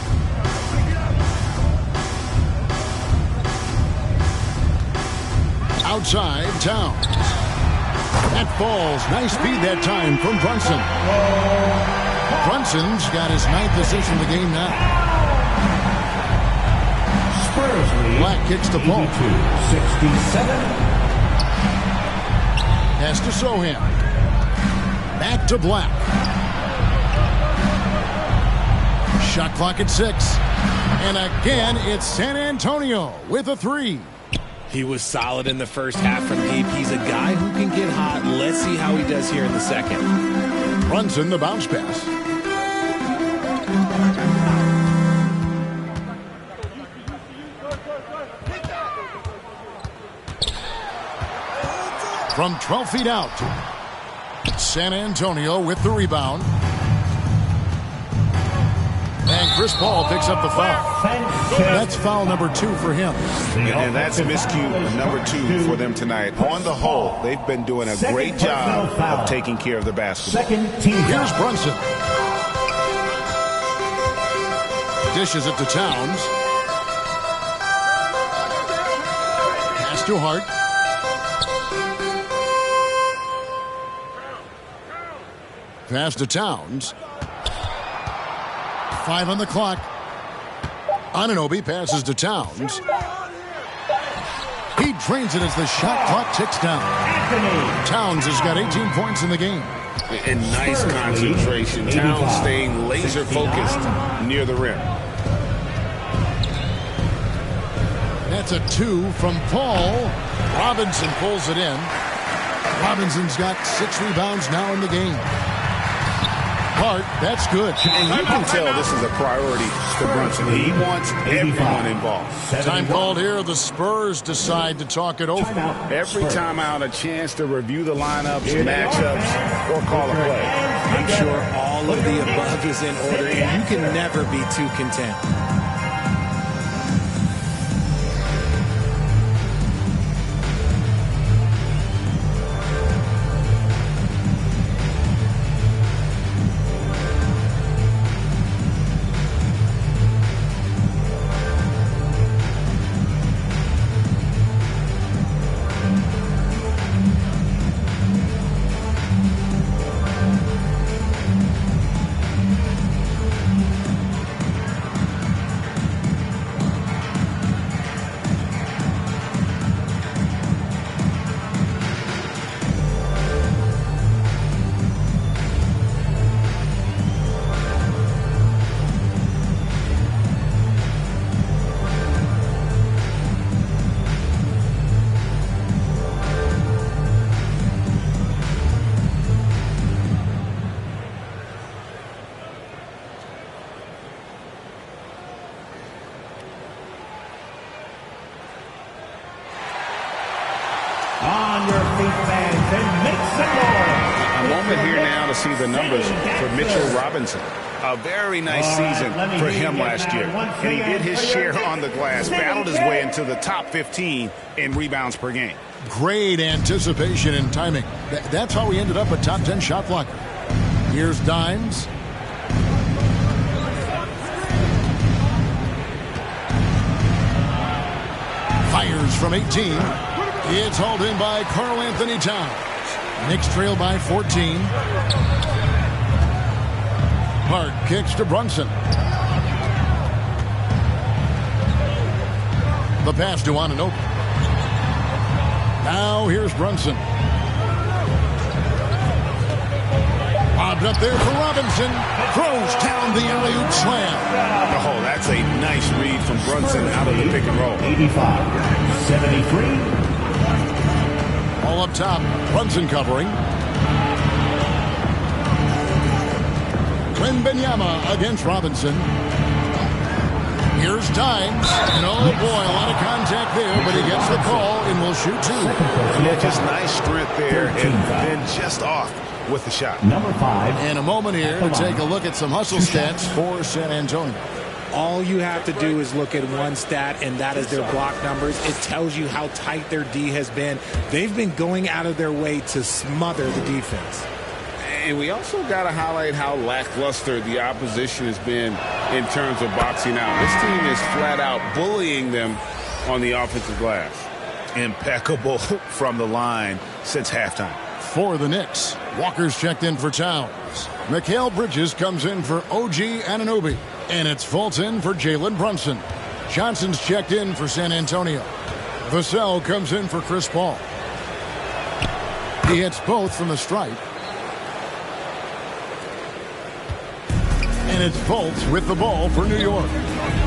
Outside, Towns. That falls. Nice speed that time from Brunson. Brunson's got his 9th assist in the game now. Black kicks to Paul. 67. Pass to Sohan. Back to Black. Shot clock at 6. And again, it's San Antonio with a 3. He was solid in the first half from deep. He's a guy who can get hot. Let's see how he does here in the second. Brunson, the bounce pass. From 12 feet out. San Antonio with the rebound. And Chris Paul picks up the foul. That's foul number 2 for him. And that's miscue number 2 for them tonight. On the whole, they've been doing a great job of taking care of the basketball. Here's Brunson. Dishes it to Towns. Pass to Hart. Pass to Towns. 5 on the clock. Anunoby passes to Towns. He drains it as the shot clock ticks down. Towns has got 18 points in the game. And nice concentration. Towns staying laser focused near the rim. That's a 2 from Paul. Robinson pulls it in. Robinson's got 6 rebounds now in the game. Hart, that's good. And you can tell this is a priority to Brunson. He wants everyone involved. Time called here. The Spurs decide to talk it over. Every time out, a chance to review the lineups, matchups, or call a play. I'm sure all of the above is in order, and you can never be too content. On your feet, fans, and make some noise. A moment here now to see the numbers for Mitchell Robinson. A very nice season for him last year. And he did his share on the glass, battled his way into the top 15 in rebounds per game. Great anticipation and timing. That's how he ended up a top 10 shot blocker. Here's Dimes. Fires from 18. It's hauled in by Karl Anthony Towns. Knicks trail by 14. Hart kicks to Brunson. The pass to Anunoby. Now here's Brunson. Bobbed up there for Robinson. Throws down the alley-oop slam. Oh, that's a nice read from Brunson out of the pick and roll. 85-73. All up top. Brunson covering. Wembanyama against Robinson. Here's Dimes. And oh boy, a lot of contact there, but he gets the call and will shoot two. Yeah, just nice strength there and then just off with the shot. Number 5. And a moment here to take a look at some hustle stats for San Antonio. All you have to do is look at one stat, and that is their block numbers. It tells you how tight their D has been. They've been going out of their way to smother the defense. And we also got to highlight how lackluster the opposition has been in terms of boxing out. This team is flat out bullying them on the offensive glass. Impeccable from the line since halftime. For the Knicks, Walker's checked in for Towns. Mikal Bridges comes in for OG Anunoby. And it's Fulton for Jalen Brunson. Johnson's checked in for San Antonio. Vassell comes in for Chris Paul. He hits both from the stripe. And it's Fultz with the ball for New York.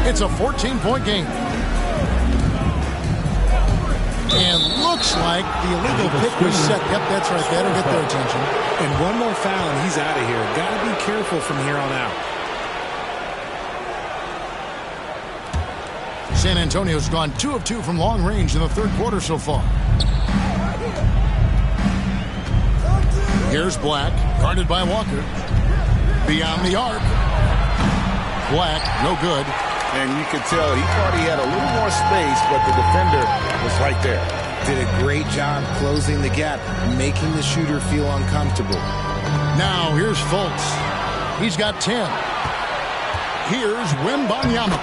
It's a 14-point game. And looks like the illegal pick was set. Yep, that's right. That'll get their attention. And one more foul, and he's out of here. Got to be careful from here on out. San Antonio's gone 2 of 2 from long range in the third quarter so far. Here's Black, guarded by Walker. Beyond the arc. Black, no good. And you could tell he thought he had a little more space, but the defender was right there. Did a great job closing the gap, making the shooter feel uncomfortable. Now here's Fultz. He's got 10. Here's Wembanyama.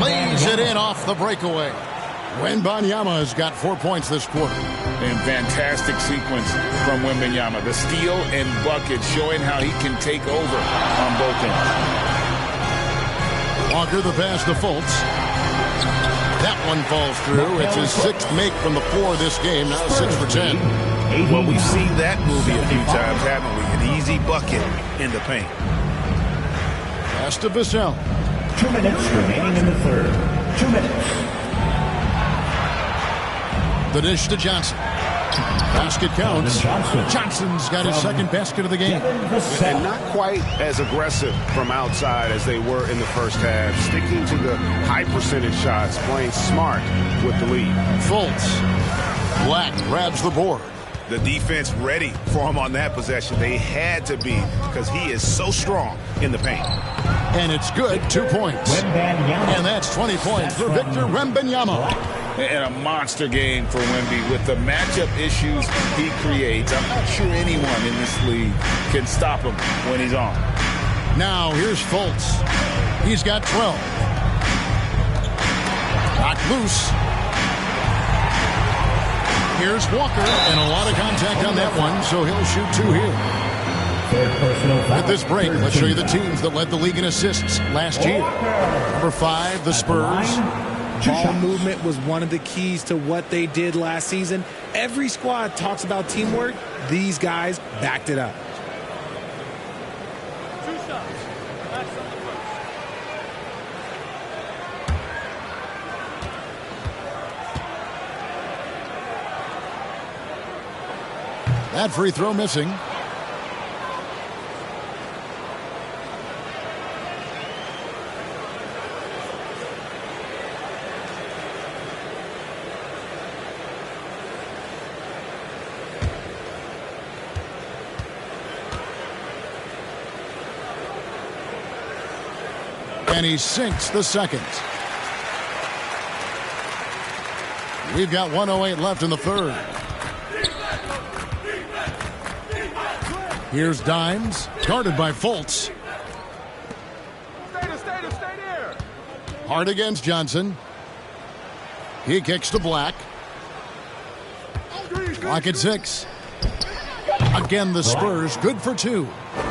Lays it in off the breakaway. Wembanyama has got 4 points this quarter. And fantastic sequence from Wembanyama. The steal and bucket showing how he can take over on both ends. Walker the pass to Fultz. That one falls through. It's his 6th make from the floor this game. Now 6 for 10. Well, we've seen that movie a few times, haven't we? An easy bucket in the paint. Pass to Vassell. 2 minutes remaining in the third. 2 minutes. The dish to Johnson. Basket counts. Johnson's got his 2nd basket of the game. And not quite as aggressive from outside as they were in the first half. Sticking to the high percentage shots. Playing smart with the lead. Fultz. Black grabs the board. The defense ready for him on that possession. They had to be because he is so strong in the paint. And it's good. 2 points. And that's 20 points for Victor Wembanyama. And a monster game for Wemby with the matchup issues he creates. I'm not sure anyone in this league can stop him when he's on. Now here's Fultz. He's got 12. Knocked loose. Here's Walker, and a lot of contact on that one, so he'll shoot 2 here. At this break, let's show you the teams that led the league in assists last year. Number 5, the Spurs. Ball movement was one of the keys to what they did last season. Every squad talks about teamwork. These guys backed it up. That free throw missing. and he sinks the second. We've got 1:08 left in the third. Here's Dimes, guarded by Fultz. Hard against Johnson. He kicks to Black. Clock at 6. Again, the Spurs good for 2.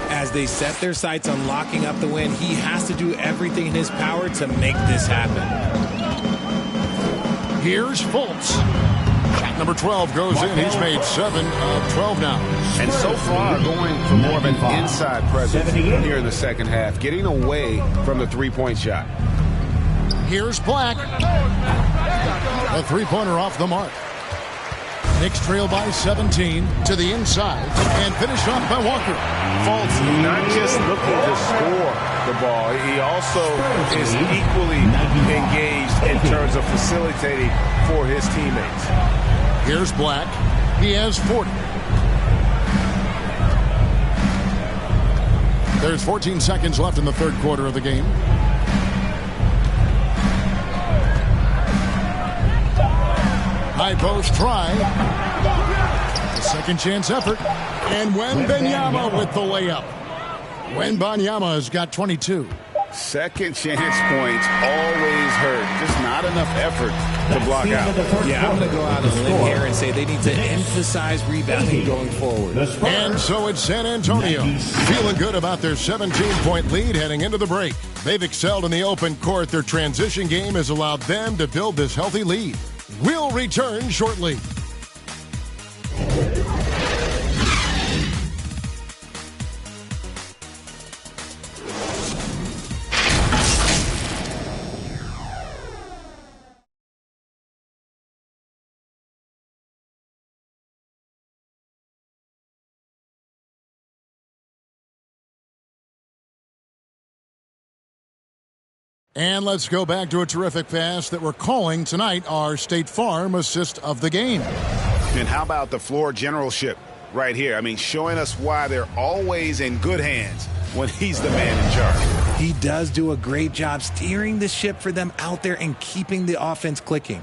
As they set their sights on locking up the win, he has to do everything in his power to make this happen. Here's Fultz. Shot number 12 goes in. He's made 7 of 12 now. And so far, going for more of an inside presence here in the second half, getting away from the three-point shot. Here's Black. A three-pointer off the mark. Knicks trail by 17 to the inside and finished off by Walker. Fultz not just looking to score the ball, he also is equally engaged in terms of facilitating for his teammates. Here's Black. He has 40. There's 14 seconds left in the third quarter of the game. High post try. A second chance effort. And Wembanyama with the layup. Wembanyama has got 22. Second chance points always hurt. Just not enough effort to block out. Yeah, I'm going to go out on a limb here and say they need to emphasize rebounding going forward. And so it's San Antonio. Feeling good about their 17-point lead heading into the break. They've excelled in the open court. Their transition game has allowed them to build this healthy lead. We'll return shortly. And let's go back to a terrific pass that we're calling tonight our State Farm assist of the game. And how about the floor generalship right here? I mean, showing us why they're always in good hands when he's the man in charge. He does do a great job steering the ship for them out there and keeping the offense clicking.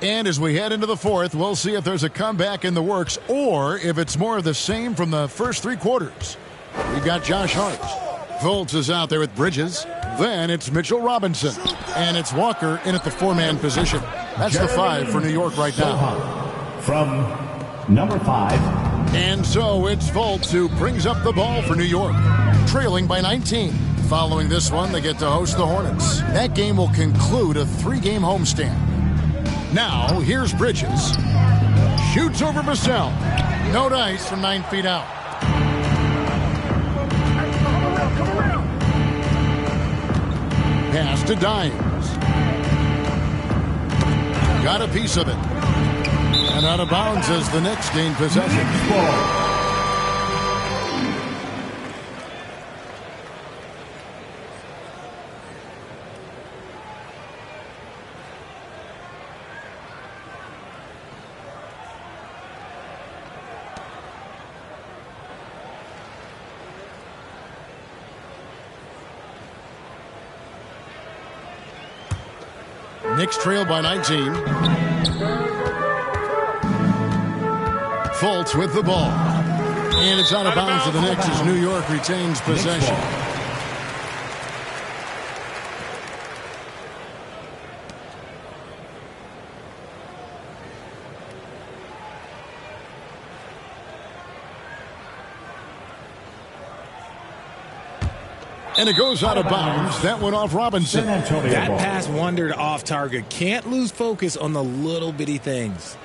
And as we head into the fourth, we'll see if there's a comeback in the works or if it's more of the same from the first three quarters. We've got Josh Hart. Fultz is out there with Bridges. Then it's Mitchell Robinson. And it's Walker in at the four-man position. That's the 5 for New York right now. From number 5. And so it's Fultz who brings up the ball for New York, trailing by 19. Following this one, they get to host the Hornets. That game will conclude a 3-game homestand. Now, here's Bridges. Shoots over Vassell. No dice from 9 feet out. Pass to Dimes. Got a piece of it. And out of bounds as the Knicks gain possession. Knicks trail by 19. Fultz with the ball. And it's out of bounds to the Knicks as New York retains possession. And it goes out of bounds. That went off Robinson. That pass wandered off target. Can't lose focus on the little bitty things.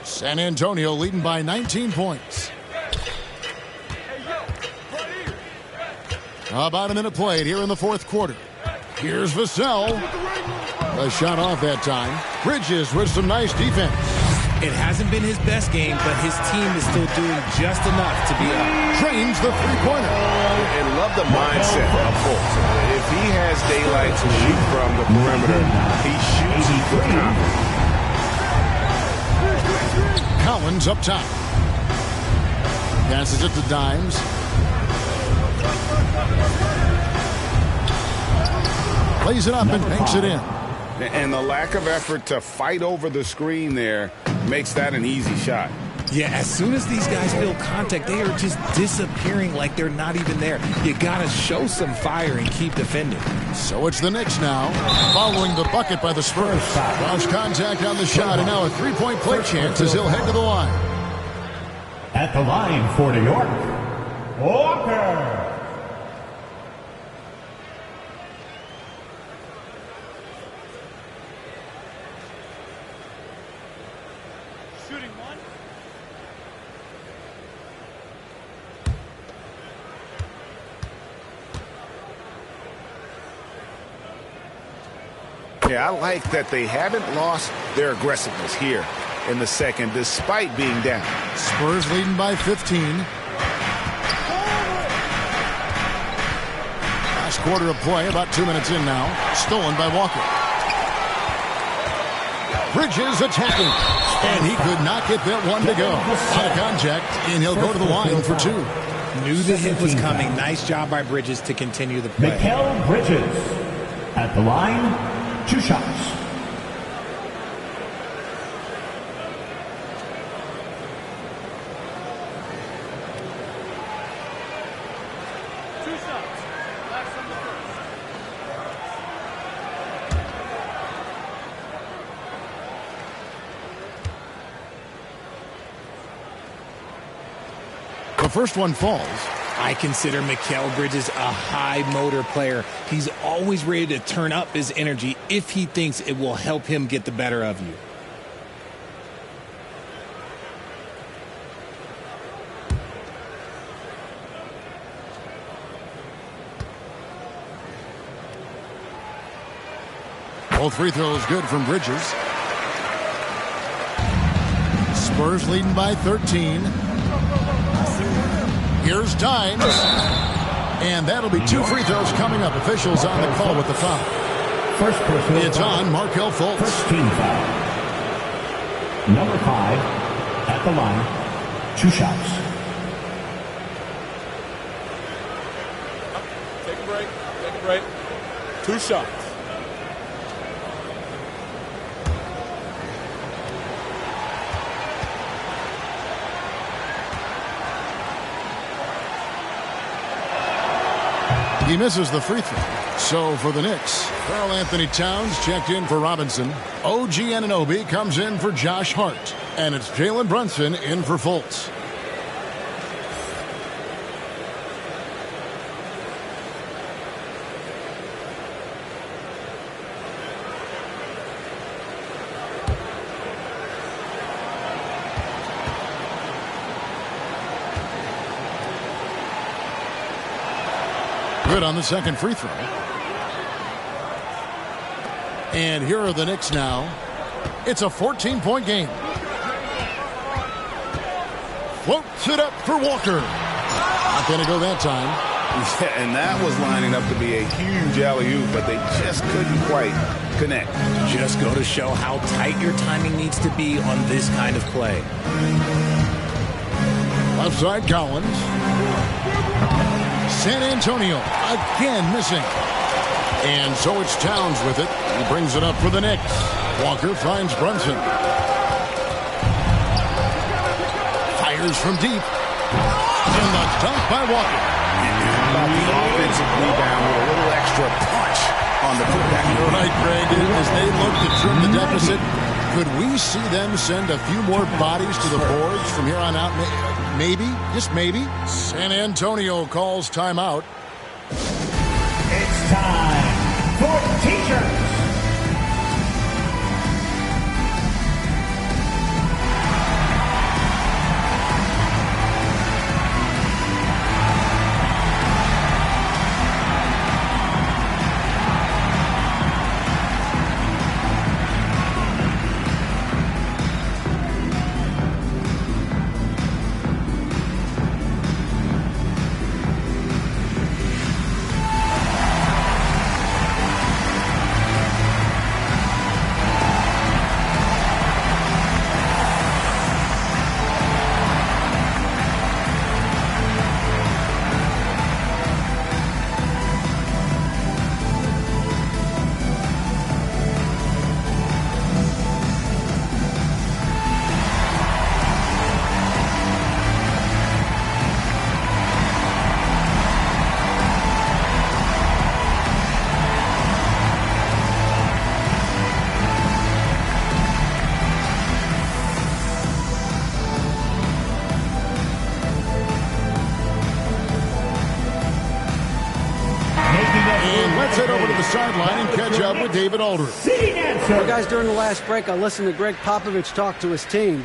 San Antonio leading by 19 points. About a minute played here in the fourth quarter. Here's Vassell. A shot off that time. Bridges with some nice defense. It hasn't been his best game, but his team is still doing just enough to be up. Drains the three-pointer. And love the mindset of Fultz. If he has daylight to shoot from the perimeter, he shoots with confidence. Collins up top. Passes it to Dimes. Plays it up and banks it in. And the lack of effort to fight over the screen there makes that an easy shot. Yeah, as soon as these guys feel contact, they are just disappearing like they're not even there. You got to show some fire and keep defending. So it's the Knicks now, following the bucket by the Spurs. Lost contact on the shot, and now a three-point play chance as he'll head to the line. At the line for New York, Walker. Yeah, I like that they haven't lost their aggressiveness here in the second, despite being down. Spurs leading by 15. Last quarter of play, about 2 minutes in now. Stolen by Walker. Bridges attacking. And he could not get that one to go. Out of contact, and he'll go to the line for two. Knew the hit was coming. Nice job by Bridges to continue the play. Mikal Bridges at the line. 2 shots. The first one falls. I consider Mikal Bridges a high motor player. He's always ready to turn up his energy if he thinks it will help him get the better of you. Both free throws good from Bridges. Spurs leading by 13. Here's Dimes. And that'll be 2 free throws coming up. Officials on the call with the foul. First personal It's foul. on Markelle Fultz. First team foul. Number 5 at the line. 2 shots. Take a break. Take a break. 2 shots. He misses the free throw. So for the Knicks, Karl Anthony Towns checked in for Robinson. OG Anunoby comes in for Josh Hart. And it's Jalen Brunson in for Fultz. Good on the second free throw. And here are the Knicks now. It's a 14-point game. Floats it up for Walker. Not going to go that time. Yeah, and that was lining up to be a huge alley-oop, but they just couldn't quite connect. Just go to show how tight your timing needs to be on this kind of play. Left side, Collins. San Antonio again missing. And so it's Towns with it. He brings it up for the Knicks. Walker finds Brunson. Fires from deep. And the dunk by Walker. About the offensive rebound with a little extra punch on the putback. You're right, Greg. As they look to trim the deficit, could we see them send a few more bodies to the boards from here on out? Maybe, just maybe. San Antonio calls timeout. It's time for Teachers. playing catch up with David Aldridge. Well, guys, during the last break, I listened to Greg Popovich talk to his team.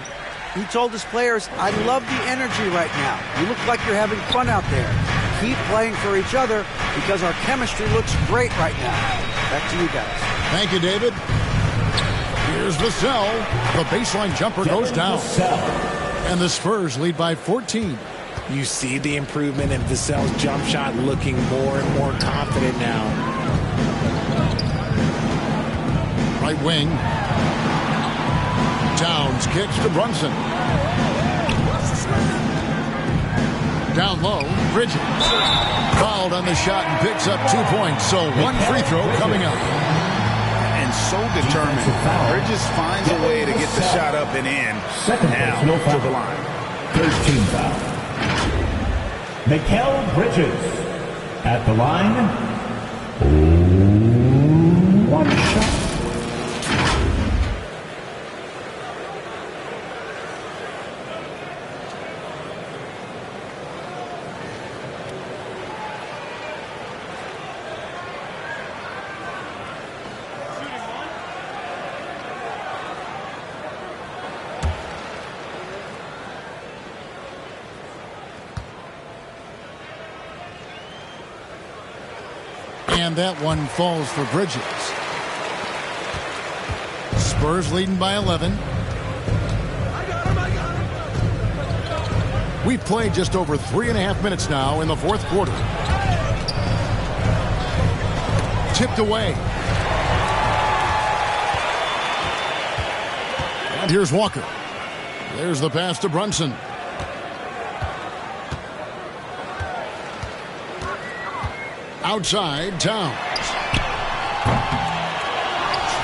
He told his players, I love the energy right now. You look like you're having fun out there. Keep playing for each other because our chemistry looks great right now. Back to you guys. Thank you, David. Here's Vassell. The baseline jumper goes down. And the Spurs lead by 14. You see the improvement in Vassell's jump shot, looking more and more confident now. Right wing. Towns kicks to Brunson. Down low, Bridges. Fouled on the shot and picks up 2 points. So one free throw coming up. And so determined. Bridges finds a way to get the shot up and in. Now to the line. First team foul. Mikal Bridges at the line. One shot. And that one falls for Bridges. Spurs leading by 11. We've played just over 3.5 minutes now in the fourth quarter. Tipped away. And here's Walker. There's the pass to Brunson. Outside, Towns.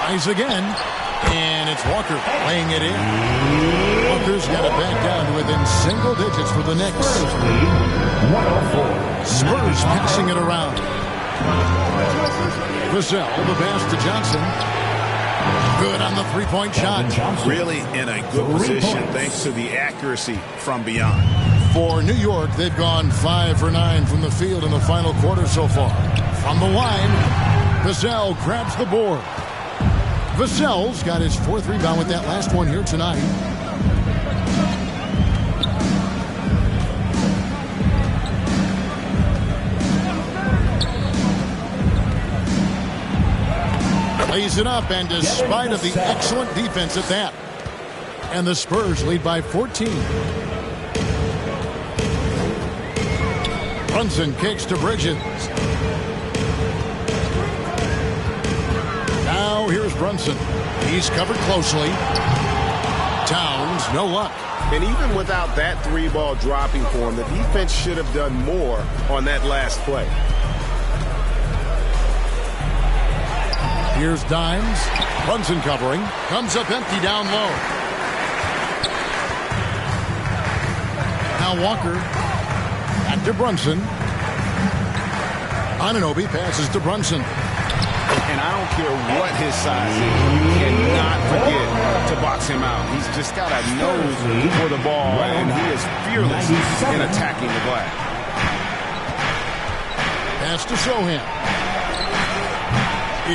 Tries again, and it's Walker laying it in. Walker's got it back down to within single digits for the Knicks. Spurs passing it around. Vassell, the pass to Johnson. Good on the three-point shot. Really in a good position thanks to the accuracy from beyond. For New York, they've gone 5 for 9 from the field in the final quarter so far. From the line, Vassell grabs the board. Vassell's got his 4th rebound with that last one here tonight. Lays it up, and despite of the excellent defense at that. And the Spurs lead by 14. Brunson kicks to Bridges. Now here's Brunson. He's covered closely. Towns, no luck. And even without that 3-ball dropping for him, the defense should have done more on that last play. Here's Dimes. Brunson covering. Comes up empty down low. Now Walker. To Brunson. Anunoby passes to Brunson. And I don't care what his size is. You cannot forget to box him out. He's just got a nose for the ball, and he is fearless in attacking the glass. Pass to Sohan.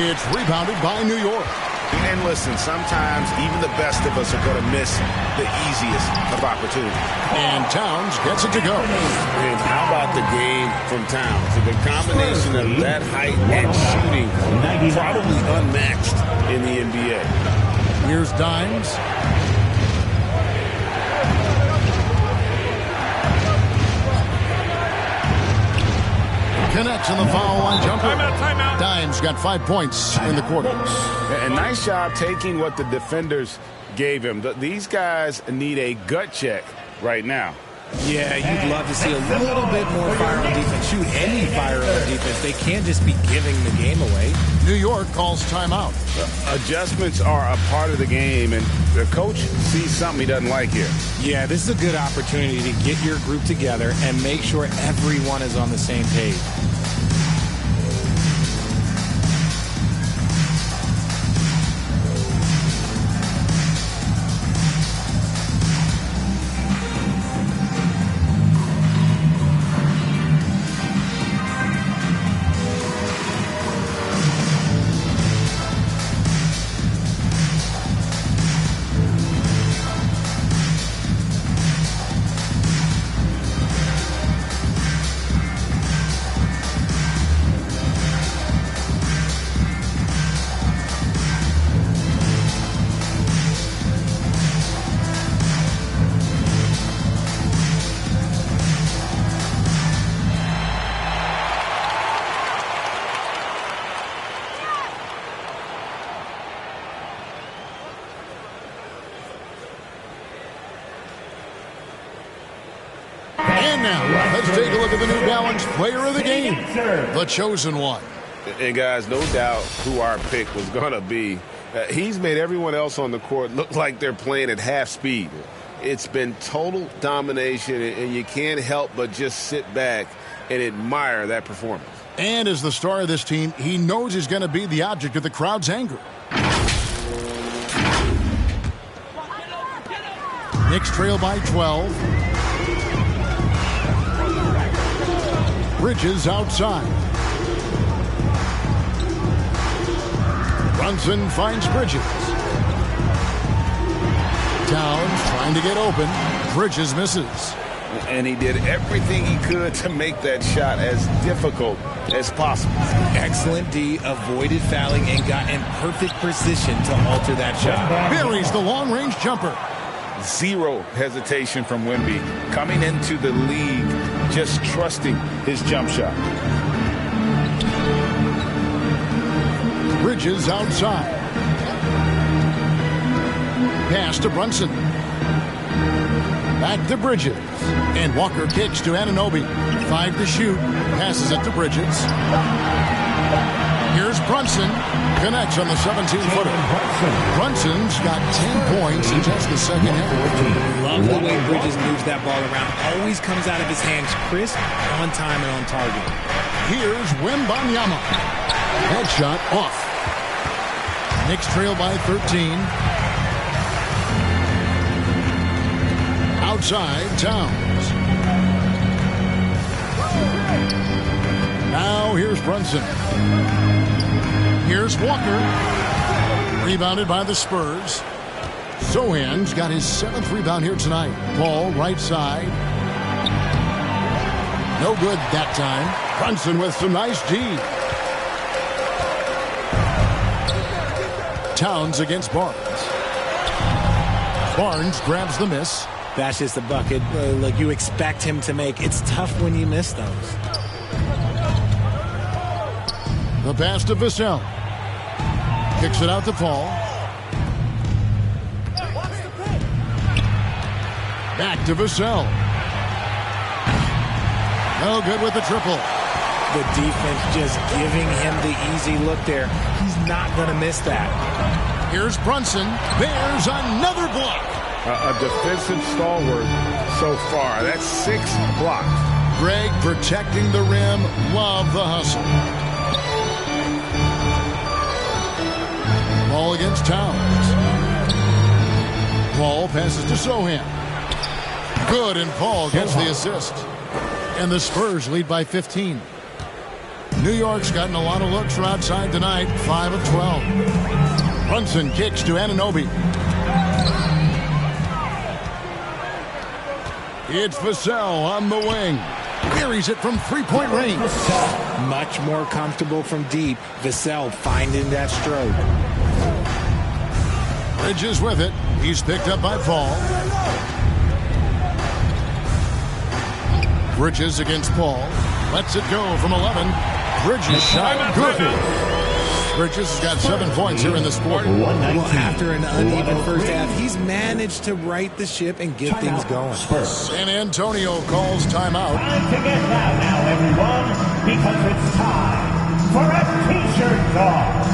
It's rebounded by New York. And listen, sometimes even the best of us are going to miss the easiest of opportunities. And Towns gets it to go. And how about the game from Towns? The combination of that height and shooting, probably unmatched in the NBA. Here's Dimes. Connects on the foul line jumper. Timeout. Dimes got 5 points in the quarter. A nice job taking what the defenders gave him. These guys need a gut check right now. Yeah, you'd love to see a little bit more fire on defense. Shoot any fire on defense. They can't just be giving the game away. New York calls timeout. Adjustments are a part of the game, and the coach sees something he doesn't like here. Yeah, this is a good opportunity to get your group together and make sure everyone is on the same page. to the New Balance Player of the Game, the chosen one. And guys, no doubt who our pick was going to be. He's made everyone else on the court look like they're playing at half speed. It's been total domination, and you can't help but just sit back and admire that performance. And as the star of this team, he knows he's going to be the object of the crowd's anger. Knicks trail by 12. Bridges outside. Brunson finds Bridges. Towns trying to get open. Bridges misses. And he did everything he could to make that shot as difficult as possible. Excellent D, avoided fouling, and got in perfect position to alter that shot. Buries the long-range jumper. Zero hesitation from Wemby. Coming into the league, just trusting his jump shot. Bridges outside. Pass to Brunson. Back to Bridges. And Walker kicks to Anunoby. 5 to shoot. Passes it to Bridges. Here's Brunson. Connects on the 17-footer. Brunson's got 10 points in just the second half. Love the way Bridges moves that ball around. Always comes out of his hands crisp, on time, and on target. Here's Wembanyama. Headshot off. Knicks trail by 13. Outside, Towns. Now here's Brunson. Here's Walker. Rebounded by the Spurs. Sohan's got his 7th rebound here tonight. Ball right side. No good that time. Brunson with some nice D. Towns against Barnes. Barnes grabs the miss. That's just a bucket like you expect him to make. It's tough when you miss those. The pass to Vassell. Kicks it out to Paul. Back to Vassell. No good with the triple. The defense just giving him the easy look there. He's not going to miss that. Here's Brunson. There's another block. A defensive stalwart so far. That's 6 blocks. Greg protecting the rim. Love the hustle. Ball against Towns. Paul passes to Sohan. Good, and Paul gets the assist. And the Spurs lead by 15. New York's gotten a lot of looks from outside tonight. 5 of 12. Brunson kicks to Anunoby. It's Vassell on the wing. Buries it from three-point range. Much more comfortable from deep. Vassell finding that stroke. Bridges with it. He's picked up by Paul. Bridges against Paul. Lets it go from 11. Bridges shot good. Bridges has got 7 points here in this quarter. Well, after an uneven first half, he's managed to right the ship and get things going. San Antonio calls timeout. Time to get loud now, everyone, because it's time for a T-shirt toss.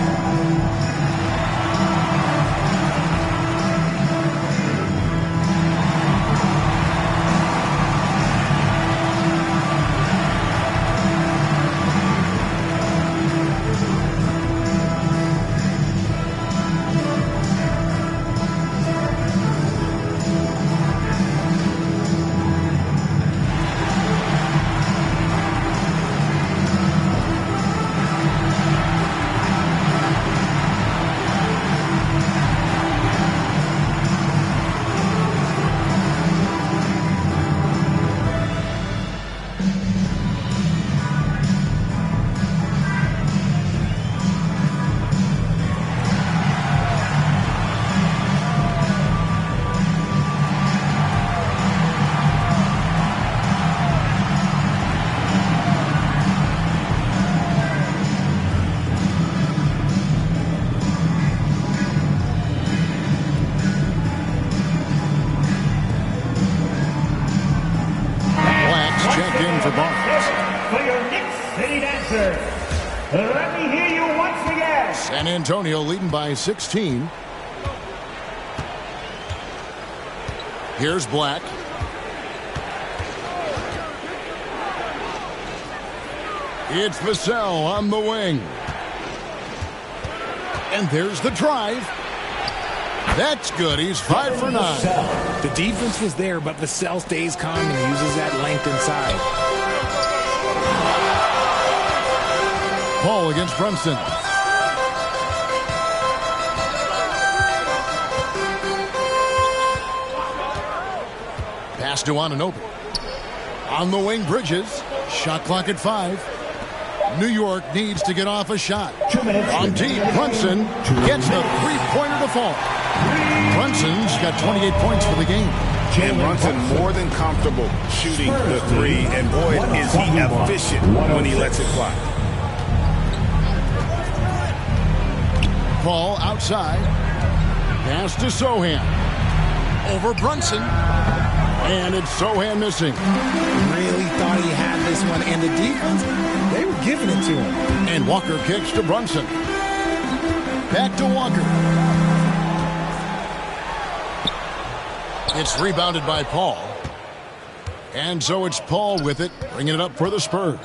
San Antonio leading by 16. Here's Black. It's Vassell on the wing. And there's the drive. That's good. He's 5 for 9. The defense was there, but Vassell stays calm and uses that length inside. Paul against Brunson. Pass to Anunoby. On the wing, Bridges. Shot clock at 5. New York needs to get off a shot. On deep, Brunson gets the three-pointer to fall. Brunson's got 28 points for the game. And Brunson more than comfortable shooting the three. And boy, is he efficient when he lets it fly. Paul outside. Pass to Sohan. Over Brunson. And it's Sohan missing. Really thought he had this one. And the defense, they were giving it to him. And Walker kicks to Brunson. Back to Walker. It's rebounded by Paul. And so it's Paul with it, bringing it up for the Spurs.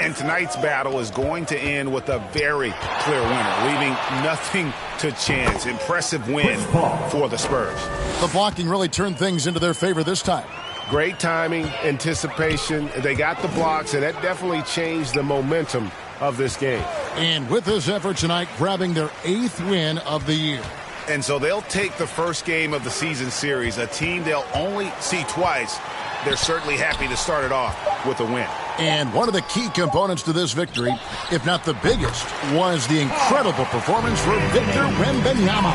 And tonight's battle is going to end with a very clear winner, leaving nothing to chance. Impressive win for the Spurs. The blocking really turned things into their favor this time. Great timing, anticipation. They got the blocks, and that definitely changed the momentum of this game. And with this effort tonight, grabbing their 8th win of the year. And so they'll take the first game of the season series, a team they'll only see twice. They're certainly happy to start it off with a win. And one of the key components to this victory, if not the biggest, was the incredible performance for Victor Wembanyama.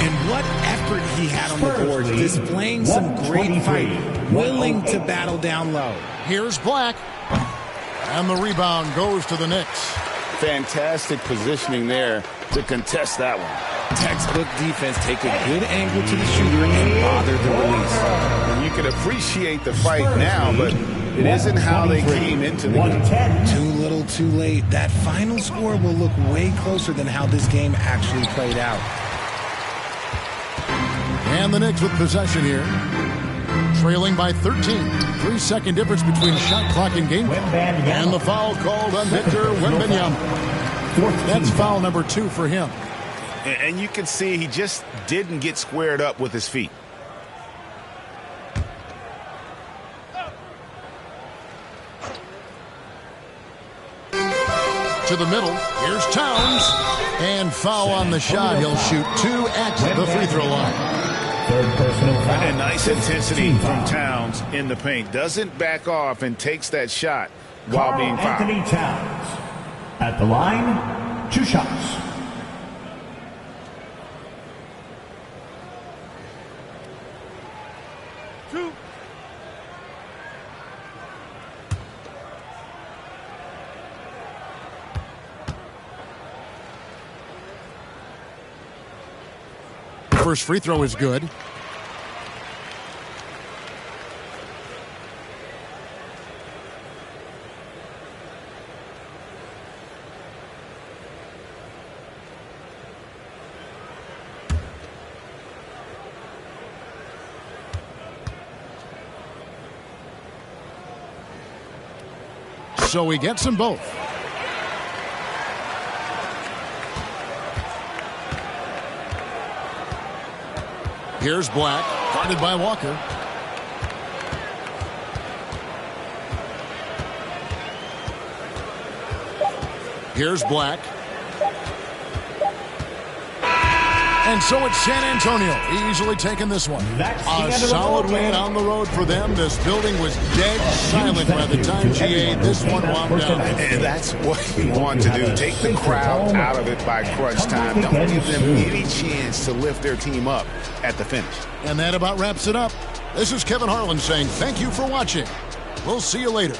And what effort he had on the board, displaying some great fight, willing to battle down low. Here's Black. And the rebound goes to the Knicks. Fantastic positioning there to contest that one. Textbook defense, take a good angle to the shooter and bother the release. And you can appreciate the fight now, but it isn't how they came into the game. Too little, too late. That final score will look way closer than how this game actually played out. And the Knicks with possession here. Trailing by 13. 3-second difference between shot clock and game clock. And the foul called on Victor Wembanyama. That's foul number 2 for him. And you can see he just didn't get squared up with his feet. To the middle. Here's Towns. And foul on the shot. He'll shoot 2 at the free throw line. And nice intensity from Towns in the paint. Doesn't back off and takes that shot while being fouled. Anthony Towns at the line, 2 shots. First free throw is good. So he gets them both. Here's Black, guarded by Walker. Here's Black. And so it's San Antonio easily taking this one. A solid win on the road for them. This building was dead silent by the time GA this one wound down. And that's what you want to do. Take the crowd out of it by crunch time. Don't give them any chance to lift their team up at the finish. And that about wraps it up. This is Kevin Harlan saying thank you for watching. We'll see you later.